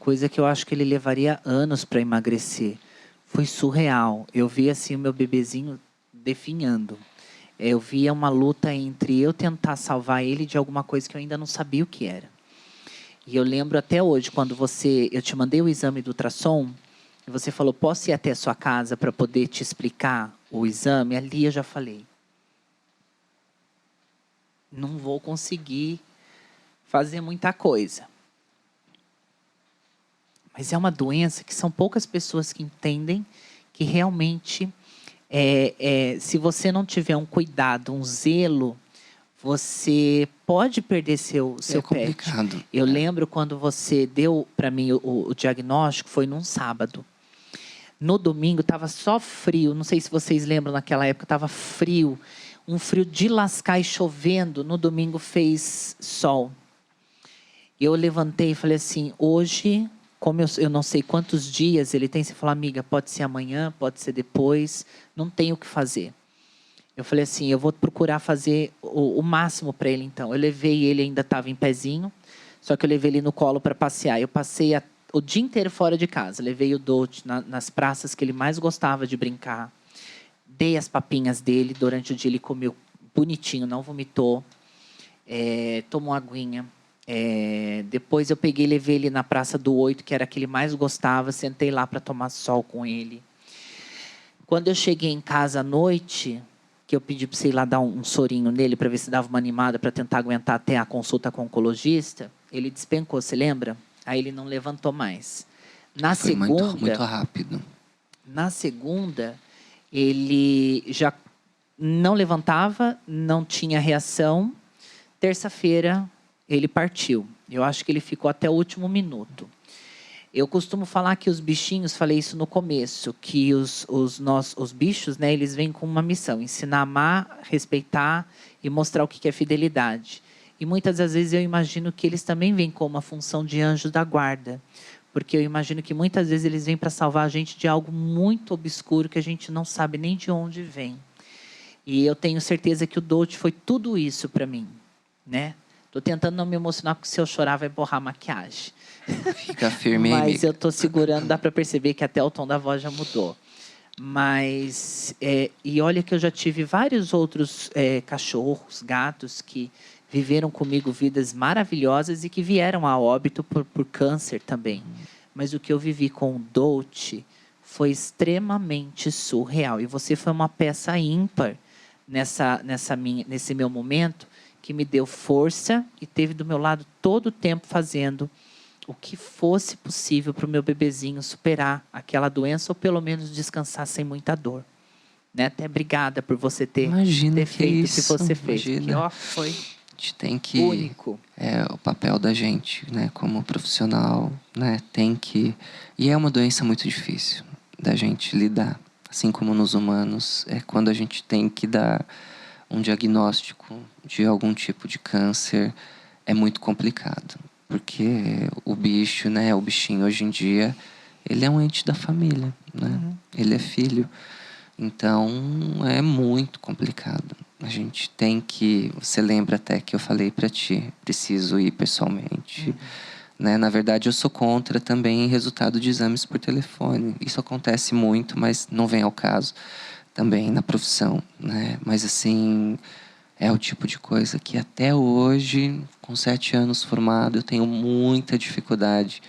A: coisa que eu acho que ele levaria anos para emagrecer. Foi surreal. Eu vi assim o meu bebezinho definhando. Eu via uma luta entre eu tentar salvar ele de alguma coisa que eu ainda não sabia o que era. E eu lembro até hoje, quando eu te mandei o exame do ultrassom, e você falou, posso ir até a sua casa para poder te explicar o exame? Ali eu já falei, não vou conseguir fazer muita coisa. Mas é uma doença que são poucas pessoas que entendem que realmente, se você não tiver um cuidado, um zelo, você pode perder seu pet.
B: complicado.
A: Eu lembro quando você deu para mim o diagnóstico, foi num sábado. No domingo estava só frio, não sei se vocês lembram, naquela época estava frio, um frio de lascar e chovendo. No domingo fez sol. Eu levantei e falei assim, hoje, como eu não sei quantos dias ele tem, você falou, amiga, pode ser amanhã, pode ser depois, não tem o que fazer. Eu falei assim, eu vou procurar fazer o máximo para ele, então. Eu levei ele, ainda estava em pezinho, só que eu levei ele no colo para passear. Eu passei o dia inteiro fora de casa. Levei o Dote nas praças que ele mais gostava de brincar. Dei as papinhas dele. Durante o dia ele comeu bonitinho, não vomitou. Tomou aguinha. Depois eu peguei e levei ele na Praça do 8, que era a que ele mais gostava. Sentei lá para tomar sol com ele. Quando eu cheguei em casa à noite, que eu pedi para você ir lá dar um sorinho nele para ver se dava uma animada para tentar aguentar até a consulta com o oncologista, ele despencou, você lembra? Aí ele não levantou mais.
B: Foi muito rápido.
A: Na segunda, ele já não levantava, não tinha reação. Terça-feira, ele partiu. Eu acho que ele ficou até o último minuto. Eu costumo falar que os bichinhos, falei isso no começo, que os bichos, né, eles vêm com uma missão, ensinar a amar, respeitar e mostrar o que é fidelidade. E muitas das vezes eu imagino que eles também vêm com uma função de anjos da guarda, porque eu imagino que muitas vezes eles vêm para salvar a gente de algo muito obscuro que a gente não sabe nem de onde vem. E eu tenho certeza que o Dote foi tudo isso para mim, né? Estou tentando não me emocionar, porque se eu chorar vai borrar a maquiagem.
B: Fica firme,
A: mas
B: amiga.
A: eu estou segurando, dá para perceber que até o tom da voz já mudou. Mas, e olha que eu já tive vários outros cachorros, gatos, que viveram comigo vidas maravilhosas e que vieram a óbito por câncer também. Mas o que eu vivi com o Dote foi extremamente surreal. E você foi uma peça ímpar nesse meu momento, que me deu força e teve do meu lado todo o tempo fazendo o que fosse possível para o meu bebezinho superar aquela doença ou pelo menos descansar sem muita dor. Né? Até obrigada por você ter feito o que você fez. Porque, foi
B: a gente tem que,
A: único.
B: É o papel da gente, né, como profissional, né, tem que... E é uma doença muito difícil da gente lidar. Assim como nos humanos, quando a gente tem que dar um diagnóstico de algum tipo de câncer, é muito complicado. Porque o bicho, né, o bichinho hoje em dia, ele é um ente da família, né? Uhum. Ele é filho. Então, é muito complicado. A gente tem que... Você lembra até que eu falei para ti, preciso ir pessoalmente. Uhum. Né? Na verdade, eu sou contra também resultado de exames por telefone. Isso acontece muito, mas não vem ao caso também na profissão, né? Mas assim, é o tipo de coisa que até hoje, com 7 anos formado, eu tenho muita dificuldade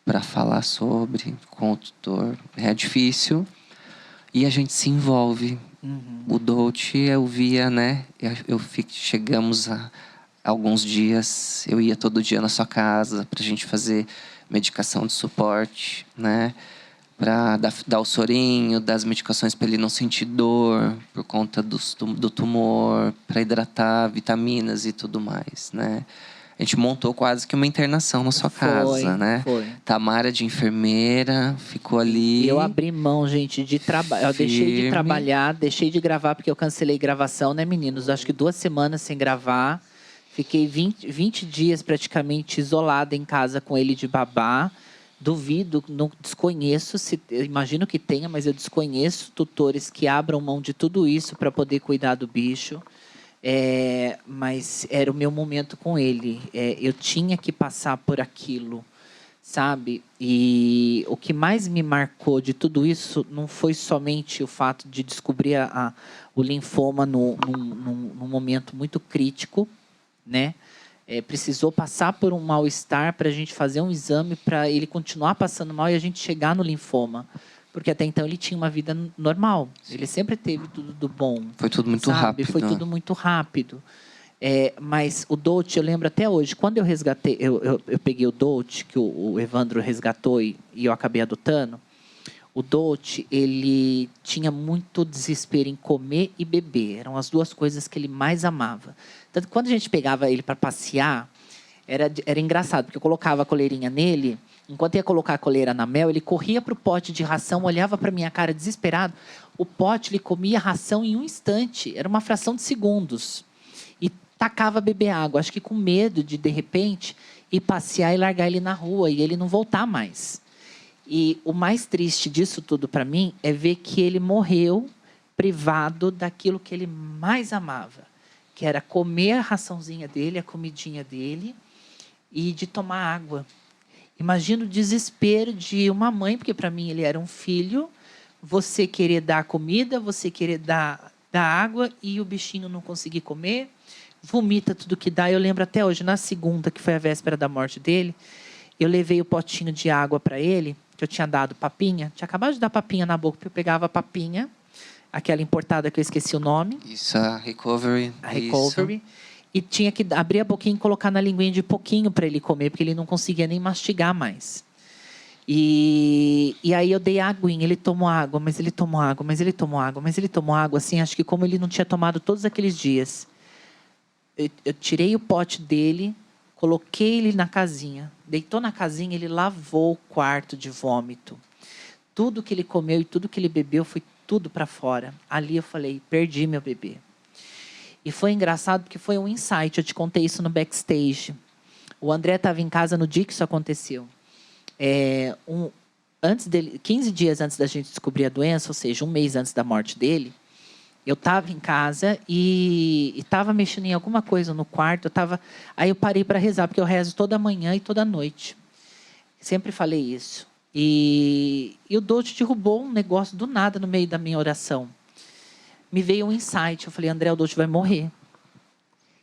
B: para falar sobre com o tutor. É difícil e a gente se envolve. Uhum. O Dote eu via, né? Chegamos a alguns dias, eu ia todo dia na sua casa para a gente fazer medicação de suporte, né? Para dar o sorinho, dar as medicações para ele não sentir dor por conta do tumor, para hidratar, vitaminas e tudo mais, né? A gente montou quase que uma internação na sua casa, né?
A: Foi.
B: Tamara de enfermeira, ficou ali.
A: Eu abri mão, gente, de trabalho. Eu deixei de trabalhar, deixei de gravar, porque eu cancelei gravação, né, meninos? Acho que 2 semanas sem gravar. Fiquei 20 dias praticamente isolada em casa com ele de babá. Duvido, não desconheço, eu imagino que tenha, mas eu desconheço tutores que abram mão de tudo isso para poder cuidar do bicho. Mas era o meu momento com ele. Eu tinha que passar por aquilo, sabe? E o que mais me marcou de tudo isso não foi somente o fato de descobrir o linfoma num momento muito crítico, né? Precisou passar por um mal-estar para a gente fazer um exame para ele continuar passando mal e a gente chegar no linfoma. Porque até então ele tinha uma vida normal. Sim. Ele sempre teve tudo do bom.
B: Foi tudo muito
A: sabe?
B: rápido.
A: Foi tudo muito rápido. Mas o Dote, eu lembro até hoje, quando eu resgatei, eu peguei o Dote, que o Evandro resgatou e eu acabei adotando. O Dote, ele tinha muito desespero em comer e beber. Eram as duas coisas que ele mais amava. Tanto que quando a gente pegava ele para passear, era engraçado, porque eu colocava a coleirinha nele, enquanto ia colocar a coleira na Mel, ele corria para o pote de ração, olhava para minha cara desesperado. O pote, ele comia a ração em um instante. Era uma fração de segundos. E tacava beber água. Acho que com medo de repente, ir passear e largar ele na rua e ele não voltar mais. E o mais triste disso tudo para mim é ver que ele morreu privado daquilo que ele mais amava, que era comer a raçãozinha dele, a comidinha dele e de tomar água. Imagina o desespero de uma mãe, porque para mim ele era um filho, você querer dar comida, você querer dar água e o bichinho não conseguir comer, vomita tudo que dá. Eu lembro até hoje, na segunda, que foi a véspera da morte dele, eu levei o potinho de água para ele, que eu tinha dado papinha, tinha acabado de dar papinha na boca, eu pegava a papinha, aquela importada que eu esqueci o nome.
B: Isso, a Recovery.
A: A Recovery. Isso. E tinha que abrir a boquinha e colocar na linguinha de pouquinho para ele comer, porque ele não conseguia nem mastigar mais. E aí eu dei aguinha, ele tomou água, mas ele tomou água, mas ele tomou água, mas ele tomou água, assim, acho que como ele não tinha tomado todos aqueles dias. Eu tirei o pote dele, coloquei ele na casinha, deitou na casinha, ele lavou o quarto de vômito. Tudo que ele comeu e tudo que ele bebeu foi tudo para fora. Ali eu falei, perdi meu bebê. E foi engraçado porque foi um insight, eu te contei isso no backstage. O André estava em casa no dia que isso aconteceu. Antes dele, 15 dias antes da gente descobrir a doença, ou seja, um mês antes da morte dele, eu estava em casa e estava mexendo em alguma coisa no quarto. Aí eu parei para rezar, porque eu rezo toda manhã e toda noite. Sempre falei isso. E o Dote derrubou um negócio do nada no meio da minha oração. Me veio um insight. Eu falei, André, o Dote vai morrer.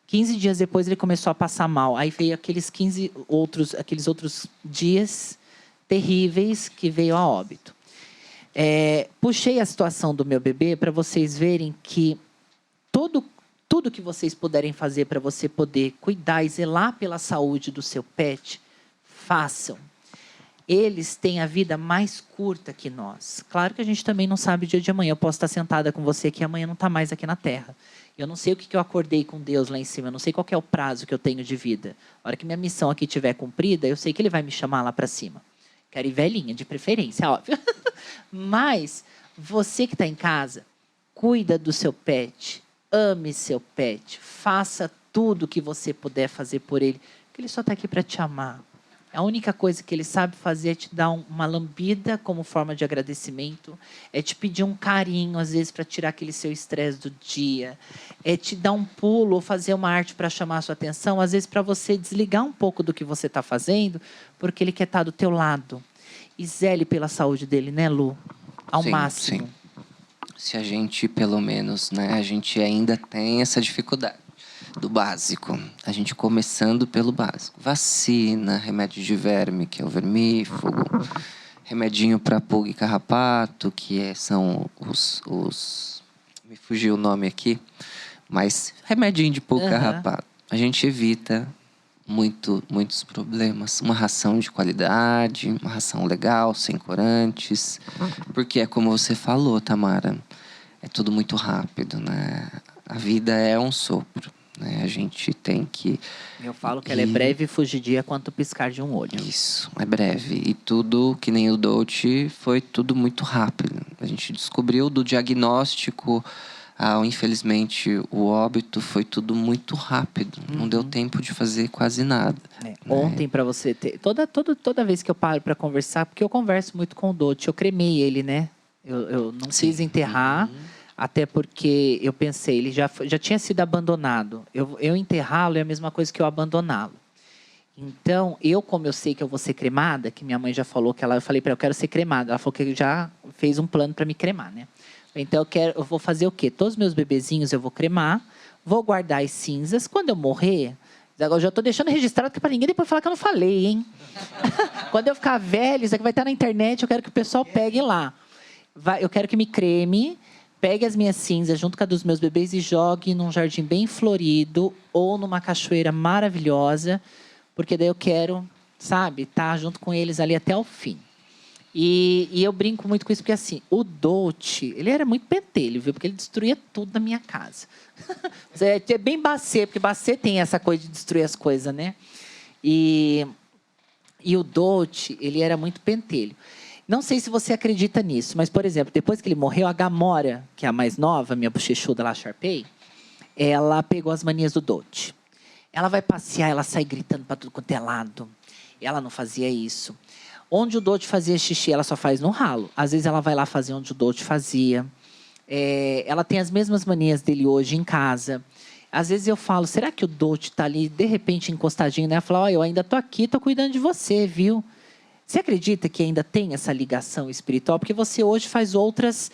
A: 15 dias depois ele começou a passar mal. Aí veio aqueles outros dias terríveis que veio a óbito. Puxei a situação do meu bebê para vocês verem que tudo que vocês puderem fazer para você poder cuidar e zelar pela saúde do seu pet, façam. Eles têm a vida mais curta que nós. Claro que a gente também não sabe o dia de amanhã. Eu posso estar sentada com você que amanhã não está mais aqui na Terra. Eu não sei o que eu acordei com Deus lá em cima. Eu não sei qual é o prazo que eu tenho de vida. A hora que minha missão aqui estiver cumprida, eu sei que Ele vai me chamar lá para cima. Quero ir velhinha, de preferência, óbvio. Mas você que está em casa, cuida do seu pet. Ame seu pet. Faça tudo o que você puder fazer por ele. Porque ele só está aqui para te amar. A única coisa que ele sabe fazer é te dar uma lambida como forma de agradecimento, é te pedir um carinho, às vezes, para tirar aquele seu estresse do dia, é te dar um pulo ou fazer uma arte para chamar a sua atenção, às vezes para você desligar um pouco do que você está fazendo, porque ele quer estar do teu lado. E zele pela saúde dele, né, Lu? Ao máximo.
B: Sim. Se a gente, pelo menos, né, a gente ainda tem essa dificuldade do básico. A gente começando pelo básico. Vacina, remédio de verme, que é o vermífugo, remedinho para pulga e carrapato, que são os... Me fugiu o nome aqui, mas remedinho de pulga e carrapato. A gente evita muitos problemas. Uma ração de qualidade, uma ração legal, sem corantes. Porque é como você falou, Tamara, é tudo muito rápido, né? A vida é um sopro. A gente tem que...
A: Eu falo que ela é breve e fugidia quanto piscar de um olho.
B: Isso, é breve. E tudo, que nem o Dote, foi tudo muito rápido. A gente descobriu do diagnóstico ao, infelizmente, o óbito, foi tudo muito rápido. Não deu tempo de fazer quase nada.
A: Ontem, para você ter... Toda vez que eu paro para conversar, porque eu converso muito com o Dote, eu cremei ele, né? Eu não quis enterrar... Até porque eu pensei, ele já tinha sido abandonado. Eu enterrá-lo é a mesma coisa que eu abandoná-lo. Então, como eu sei que eu vou ser cremada, que minha mãe já falou que eu falei para ela, eu quero ser cremada. Ela falou que já fez um plano para me cremar, né? Então, eu vou fazer o quê? Todos os meus bebezinhos eu vou cremar, vou guardar as cinzas. Quando eu morrer, agora eu já estou deixando registrado, que para ninguém depois falar que eu não falei, hein? Quando eu ficar velho, isso aqui vai estar na internet, eu quero que o pessoal pegue lá. Eu quero que me creme, pegue as minhas cinzas junto com a dos meus bebês e jogue num jardim bem florido ou numa cachoeira maravilhosa, porque daí eu quero, sabe, estar junto com eles ali até o fim. E eu brinco muito com isso, porque assim, o Dolce, ele era muito pentelho, viu? Porque ele destruía tudo na minha casa. É bem Bacê, porque Bacê tem essa coisa de destruir as coisas, né? E o Dolce, ele era muito pentelho. Não sei se você acredita nisso, mas, por exemplo, depois que ele morreu, a Gamora, que é a mais nova, minha bochechuda lá, Sharpay, ela pegou as manias do Dolce. Ela vai passear, ela sai gritando para tudo quanto é lado. Ela não fazia isso. Onde o Dolce fazia xixi, ela só faz no ralo. Às vezes ela vai lá fazer onde o Dolce fazia. Ela tem as mesmas manias dele hoje em casa. Às vezes eu falo, será que o Dolce está ali, de repente, encostadinho, né? Fala, olha, eu ainda estou aqui, estou cuidando de você, viu? Você acredita que ainda tem essa ligação espiritual? Porque você hoje faz outras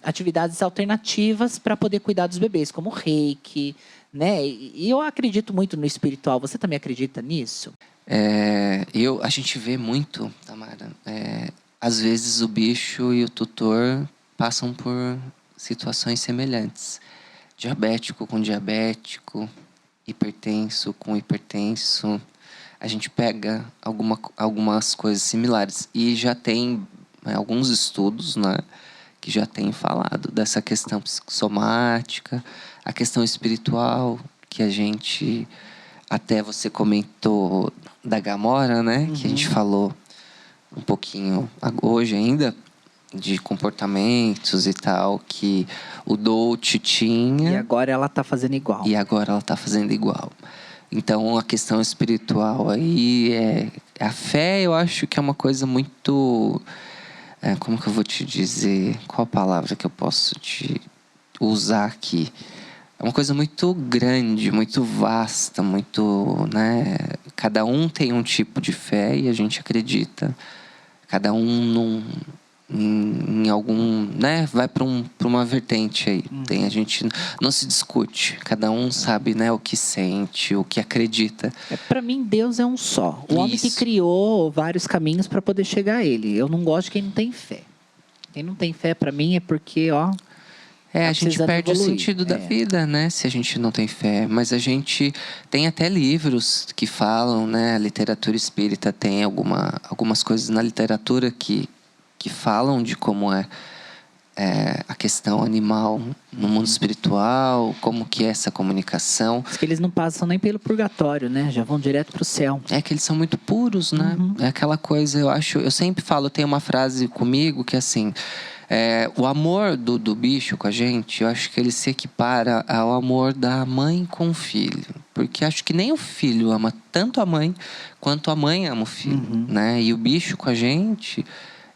A: atividades alternativas para poder cuidar dos bebês, como reiki, né? E eu acredito muito no espiritual. Você também acredita nisso?
B: A gente vê muito, Tamara, às vezes o bicho e o tutor passam por situações semelhantes. Diabético com diabético, hipertenso com hipertenso. A gente pega algumas coisas similares. E já tem alguns estudos, né, que já têm falado dessa questão psicossomática, a questão espiritual, que a gente... Até você comentou da Gamora, né? Uhum. Que a gente falou um pouquinho hoje ainda, de comportamentos e tal, que o Dolce tinha.
A: E agora ela está fazendo igual.
B: Então, a questão espiritual aí a fé, eu acho que é uma coisa muito... como que eu vou te dizer? Qual a palavra que eu posso te usar aqui? É uma coisa muito grande, muito vasta, muito, né? Cada um tem um tipo de fé e a gente acredita. Cada um em algum, né? Vai para uma vertente aí. A gente não se discute. Cada um sabe, né? O que sente, o que acredita.
A: Para mim, Deus é um só. O homem que criou vários caminhos para poder chegar a Ele. Eu não gosto de quem não tem fé. Quem não tem fé, para mim, é porque,
B: a gente perde evoluir. O sentido da vida, né? Se a gente não tem fé. Mas a gente tem até livros que falam, né? A literatura espírita tem algumas coisas na literatura que falam de como é a questão animal no mundo espiritual, como que é essa comunicação.
A: Porque eles não passam nem pelo purgatório, né? Já vão direto para o céu.
B: É que eles são muito puros, né? Uhum. É aquela coisa, eu sempre falo, tem uma frase comigo que assim... o amor do bicho com a gente, eu acho que ele se equipara ao amor da mãe com o filho. Porque acho que nem o filho ama tanto a mãe quanto a mãe ama o filho. Uhum. Né? E o bicho com a gente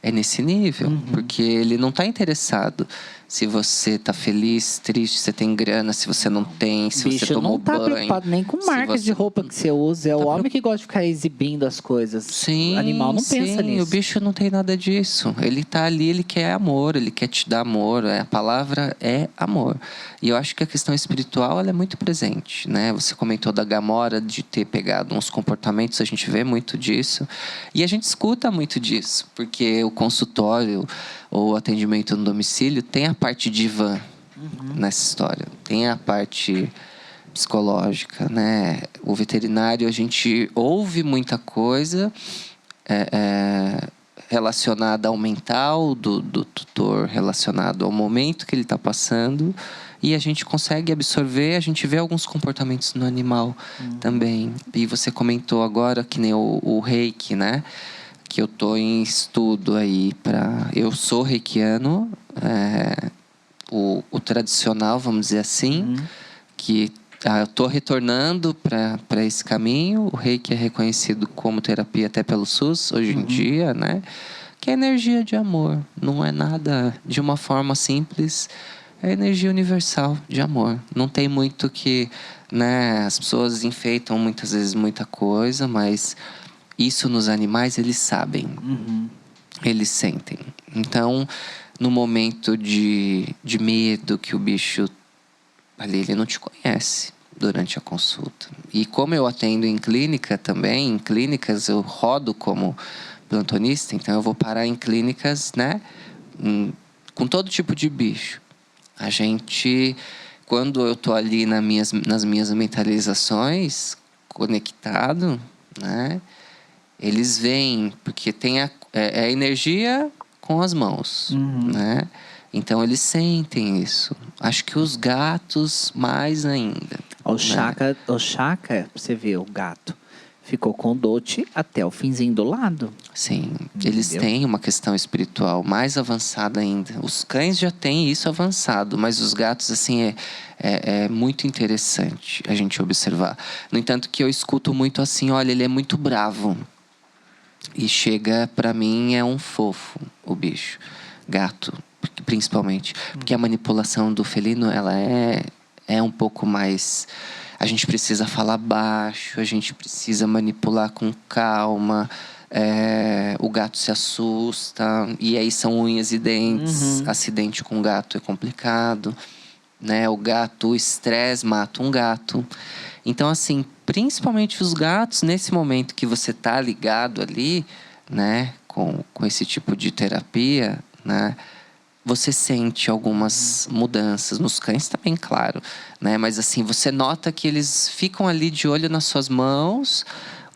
B: é nesse nível. Uhum. Porque ele não está interessado se você está feliz, triste, se você tem grana, se você não tem, se
A: bicho
B: você tomou banho.
A: Bicho não está preocupado nem com marcas de roupa que você usa. É o homem que gosta de ficar exibindo as coisas.
B: Sim,
A: o animal não pensa nisso.
B: O bicho não tem nada disso. Ele está ali, ele quer amor, ele quer te dar amor. A palavra é amor. E eu acho que a questão espiritual ela é muito presente, né? Você comentou da Gamora, de ter pegado uns comportamentos, a gente vê muito disso. E a gente escuta muito disso, porque o consultório ou o atendimento no domicílio tem a parte divã nessa história. Tem a parte psicológica, né? O veterinário, a gente ouve muita coisa relacionada ao mental do tutor, relacionado ao momento que ele está passando, e a gente consegue absorver, a gente vê alguns comportamentos no animal também. E você comentou agora que nem o reiki, né? Que eu tô em estudo aí para... Eu sou reikiano, o tradicional, vamos dizer assim, que eu tô retornando para esse caminho. O reiki é reconhecido como terapia até pelo SUS, hoje em dia, né? Que é energia de amor, não é nada de uma forma simples, é energia universal de amor. Não tem muito que... né? As pessoas enfeitam muitas vezes muita coisa, mas isso nos animais eles sabem. Eles sentem. Então, no momento de medo que o bicho ali, ele não te conhece durante a consulta. E como eu atendo em clínica também, em clínicas eu rodo como plantonista, então eu vou parar em clínicas, né, com todo tipo de bicho. A gente, quando eu tô ali nas minhas mentalizações, conectado, né, eles vêm, porque tem a energia com as mãos, né? Então eles sentem isso. Acho que os gatos mais ainda.
A: O Chaka, você vê, o gato ficou com o Dote até o finzinho do lado.
B: Sim, eles
A: Entendeu?
B: têm uma questão espiritual mais avançada ainda. Os cães já têm isso avançado, mas os gatos, assim, é muito interessante a gente observar. No entanto, que eu escuto muito assim, olha, ele é muito bravo. E chega, pra mim, é um fofo, o bicho. Gato, principalmente. Porque a manipulação do felino, ela é um pouco mais... A gente precisa falar baixo, a gente precisa manipular com calma. O gato se assusta, e aí são unhas e dentes. Acidente com gato é complicado, né? O gato, o estresse mata um gato. Então, assim, principalmente os gatos, nesse momento que você tá ligado ali, né, com esse tipo de terapia, né, você sente algumas mudanças. Nos cães também, claro, né? Mas, assim, você nota que eles ficam ali de olho nas suas mãos,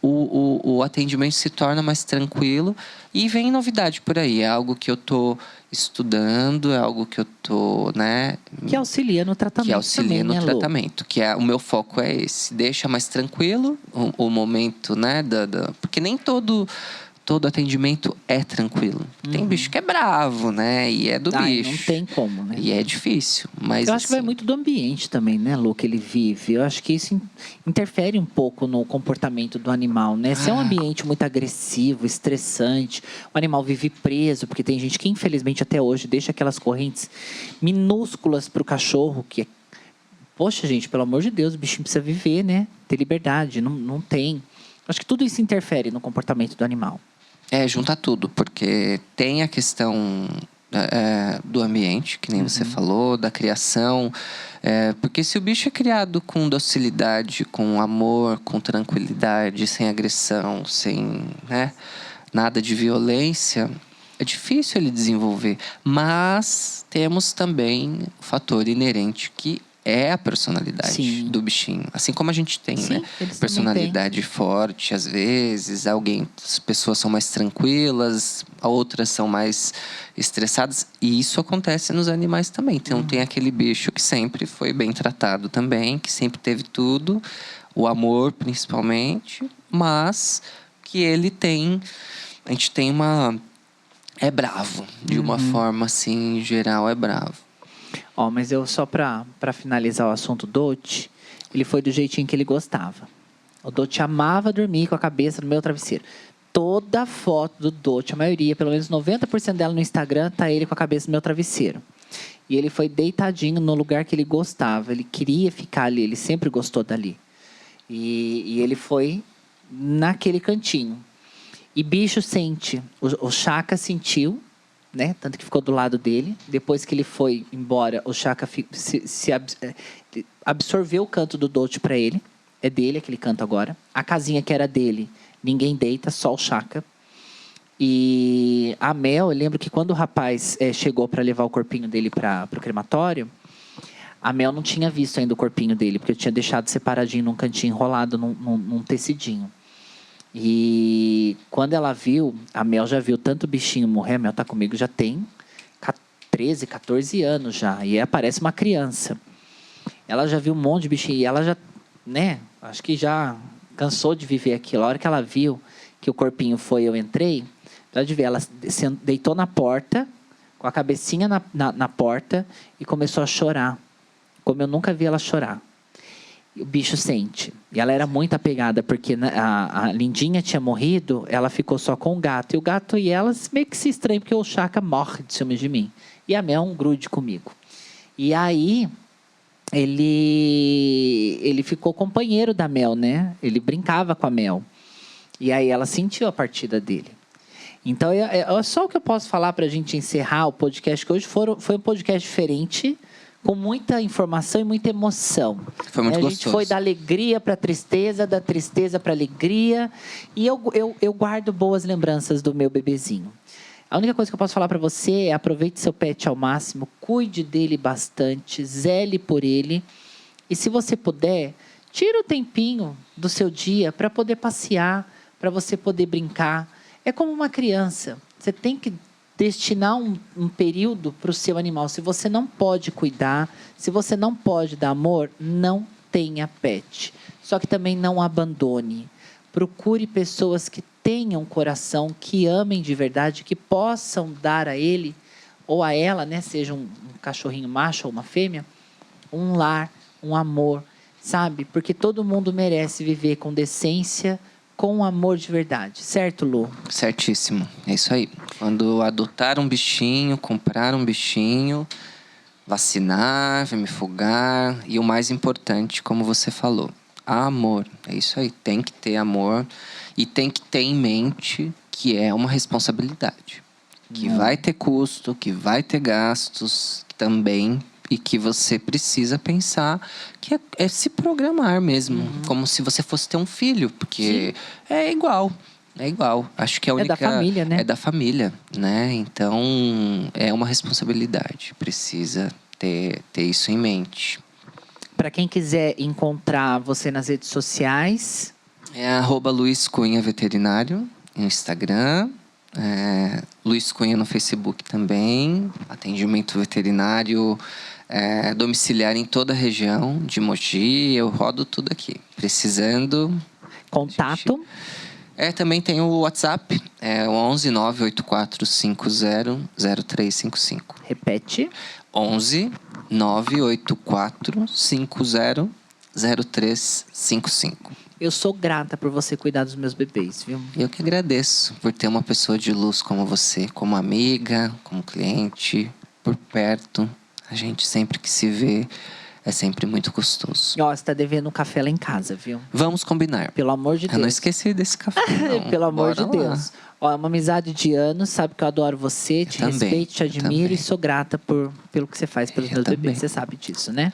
B: o atendimento se torna mais tranquilo e vem novidade por aí. É algo que eu tô estudando, é algo que eu tô, né...
A: Que auxilia no tratamento
B: Que auxilia
A: também,
B: no
A: né, Lu?
B: tratamento. O meu foco é esse. Deixa mais tranquilo o momento, né? Porque nem todo atendimento é tranquilo. Tem bicho que é bravo, né? E é do bicho.
A: Não tem como, né?
B: E é difícil. Mas,
A: Eu acho que vai
B: assim,
A: muito do ambiente também, né, Lu, que ele vive. Eu acho que isso interfere um pouco no comportamento do animal, né? Se é um ambiente muito agressivo, estressante, o animal vive preso, porque tem gente que, infelizmente, até hoje, deixa aquelas correntes minúsculas para o cachorro, que é... Poxa, gente, pelo amor de Deus, o bichinho precisa viver, né? Ter liberdade, não tem. Acho que tudo isso interfere no comportamento do animal.
B: junta tudo, porque tem a questão do ambiente, que nem você falou, da criação. Porque se o bicho é criado com docilidade, com amor, com tranquilidade, sem agressão, sem, né, nada de violência, é difícil ele desenvolver. Mas temos também o fator inerente que é a personalidade
A: Sim.
B: do bichinho. Assim como a gente tem,
A: Sim,
B: né?
A: eles também
B: Personalidade forte, às vezes. As pessoas são mais tranquilas, outras são mais estressadas. E isso acontece nos animais também. Então, tem aquele bicho que sempre foi bem tratado também, que sempre teve tudo. O amor, principalmente. Mas que ele tem... A gente tem uma... É bravo. De uma forma, assim, geral, é bravo.
A: Ó, mas eu só pra finalizar o assunto Dote, ele foi do jeitinho que ele gostava. O Dote amava dormir com a cabeça no meu travesseiro. Toda foto do Dote, a maioria, pelo menos 90% dela no Instagram, tá ele com a cabeça no meu travesseiro. E ele foi deitadinho no lugar que ele gostava. Ele queria ficar ali, ele sempre gostou dali. E ele foi naquele cantinho. E bicho sente. O Chaka sentiu, né? Tanto que ficou do lado dele. Depois que ele foi embora, o Chaka absorveu o canto do Dote para ele. É dele aquele canto agora. A casinha que era dele, ninguém deita, só o Chaka. E a Mel, eu lembro que quando o rapaz chegou para levar o corpinho dele para o crematório, a Mel não tinha visto ainda o corpinho dele, porque eu tinha deixado separadinho num cantinho enrolado num tecidinho. E quando ela viu, a Mel já viu tanto bichinho morrer. A Mel tá comigo já tem 13, 14 anos já. E parece uma criança. Ela já viu um monte de bichinho. E ela já, né? Acho que já cansou de viver aquilo. A hora que ela viu que o corpinho foi, eu entrei. Pode ver, ela deitou na porta, com a cabecinha na porta, e começou a chorar. Como eu nunca vi ela chorar. O bicho sente. E ela era muito apegada, porque a Lindinha tinha morrido, ela ficou só com o gato. E o gato e ela meio que se estranham, porque o Chaka morre de ciúmes de mim. E a Mel um grude comigo. E aí, ele ficou companheiro da Mel, né? Ele brincava com a Mel. E aí ela sentiu a partida dele. Então, é só o que eu posso falar para a gente encerrar o podcast, que hoje foi um podcast diferente, com muita informação e muita emoção.
B: Foi muito gostoso.
A: A gente foi da alegria para a tristeza, da tristeza para a alegria. E eu guardo boas lembranças do meu bebezinho. A única coisa que eu posso falar para você é aproveite seu pet ao máximo, cuide dele bastante, zele por ele. E se você puder, tira o tempinho do seu dia para poder passear, para você poder brincar. É como uma criança. Você tem que destinar um período para o seu animal. Se você não pode cuidar, se você não pode dar amor, não tenha pet. Só que também não abandone. Procure pessoas que tenham coração, que amem de verdade, que possam dar a ele ou a ela, né, seja um cachorrinho macho ou uma fêmea, um lar, um amor, sabe? Porque todo mundo merece viver com decência, com amor de verdade. Certo, Lu?
B: Certíssimo. É isso aí. Quando adotar um bichinho, comprar um bichinho, vacinar, vermifugar e o mais importante, como você falou, amor. É isso aí. Tem que ter amor e tem que ter em mente que é uma responsabilidade. Que vai ter custo, que vai ter gastos também e que você precisa pensar que é se programar mesmo, como se você fosse ter um filho, porque é igual. É igual. Acho que a única...
A: É da família, né?
B: É da família, né? Então, é uma responsabilidade. Precisa ter isso em mente.
A: Para quem quiser encontrar você nas redes sociais...
B: É @Luiz Cunha Veterinário no Instagram. Luiz Cunha no Facebook também. Atendimento veterinário domiciliar em toda a região de Mogi. Eu rodo tudo aqui. Precisando...
A: Contato...
B: Também tem o WhatsApp, 11 984 50 0355.
A: Repete.
B: 11 984 50 0355.
A: Eu sou grata por você cuidar dos meus bebês, viu?
B: Eu que agradeço por ter uma pessoa de luz como você, como amiga, como cliente, por perto. A gente sempre que se vê é sempre muito gostoso.
A: Ó, você tá devendo um café lá em casa, viu?
B: Vamos combinar.
A: Pelo amor de Deus.
B: Eu não esqueci desse café, não.
A: Pelo amor
B: Bora
A: de
B: lá.
A: Deus. Ó, é uma amizade de anos, sabe que eu adoro você, te respeito, te admiro e sou grata pelo que você faz pelos meus bebês. Você sabe disso, né?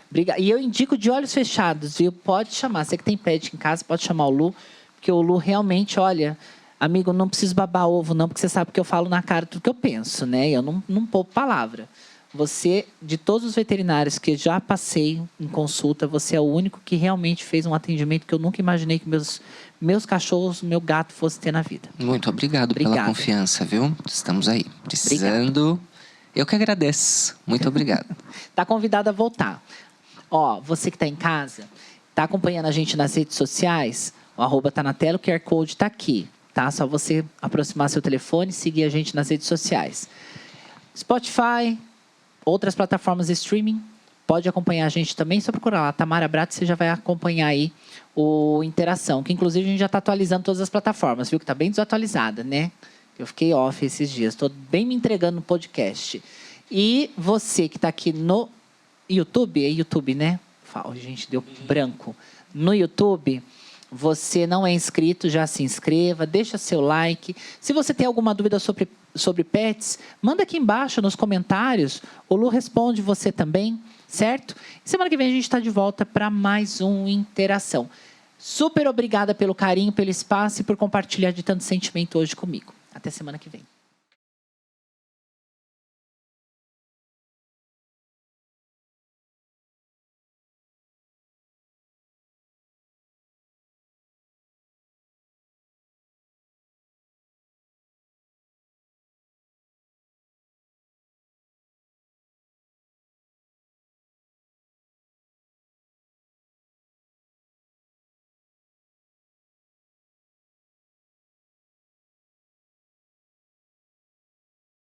A: Obrigada. E eu indico de olhos fechados, viu? Pode chamar. Você que tem pet em casa, pode chamar o Lu, porque o Lu realmente, olha, amigo, não preciso babar ovo, não, porque você sabe que eu falo na cara tudo que eu penso, né? Eu não poupo palavra. Você, de todos os veterinários que já passei em consulta, você é o único que realmente fez um atendimento que eu nunca imaginei que meus cachorros, meu gato fosse ter na vida.
B: Muito obrigado pela confiança, viu? Estamos aí. Precisando. Obrigado. Eu que agradeço. Muito obrigado.
A: Tá convidado a voltar. Ó, você que tá em casa, tá acompanhando a gente nas redes sociais, o @ tá na tela, o QR Code tá aqui, tá? Só você aproximar seu telefone e seguir a gente nas redes sociais. Spotify, outras plataformas de streaming, pode acompanhar a gente também, só procurar lá, Tamara Brat, você já vai acompanhar aí o Interação, que inclusive a gente já está atualizando todas as plataformas, viu? Que está bem desatualizada, né? Eu fiquei off esses dias, estou bem me entregando no podcast. E você que está aqui no YouTube, é YouTube, né? Gente, deu branco. No YouTube, você não é inscrito, já se inscreva, deixa seu like. Se você tem alguma dúvida sobre pets, manda aqui embaixo nos comentários. O Lu responde você também, certo? E semana que vem a gente está de volta para mais um Interação. Super obrigada pelo carinho, pelo espaço e por compartilhar de tanto sentimento hoje comigo. Até semana que vem.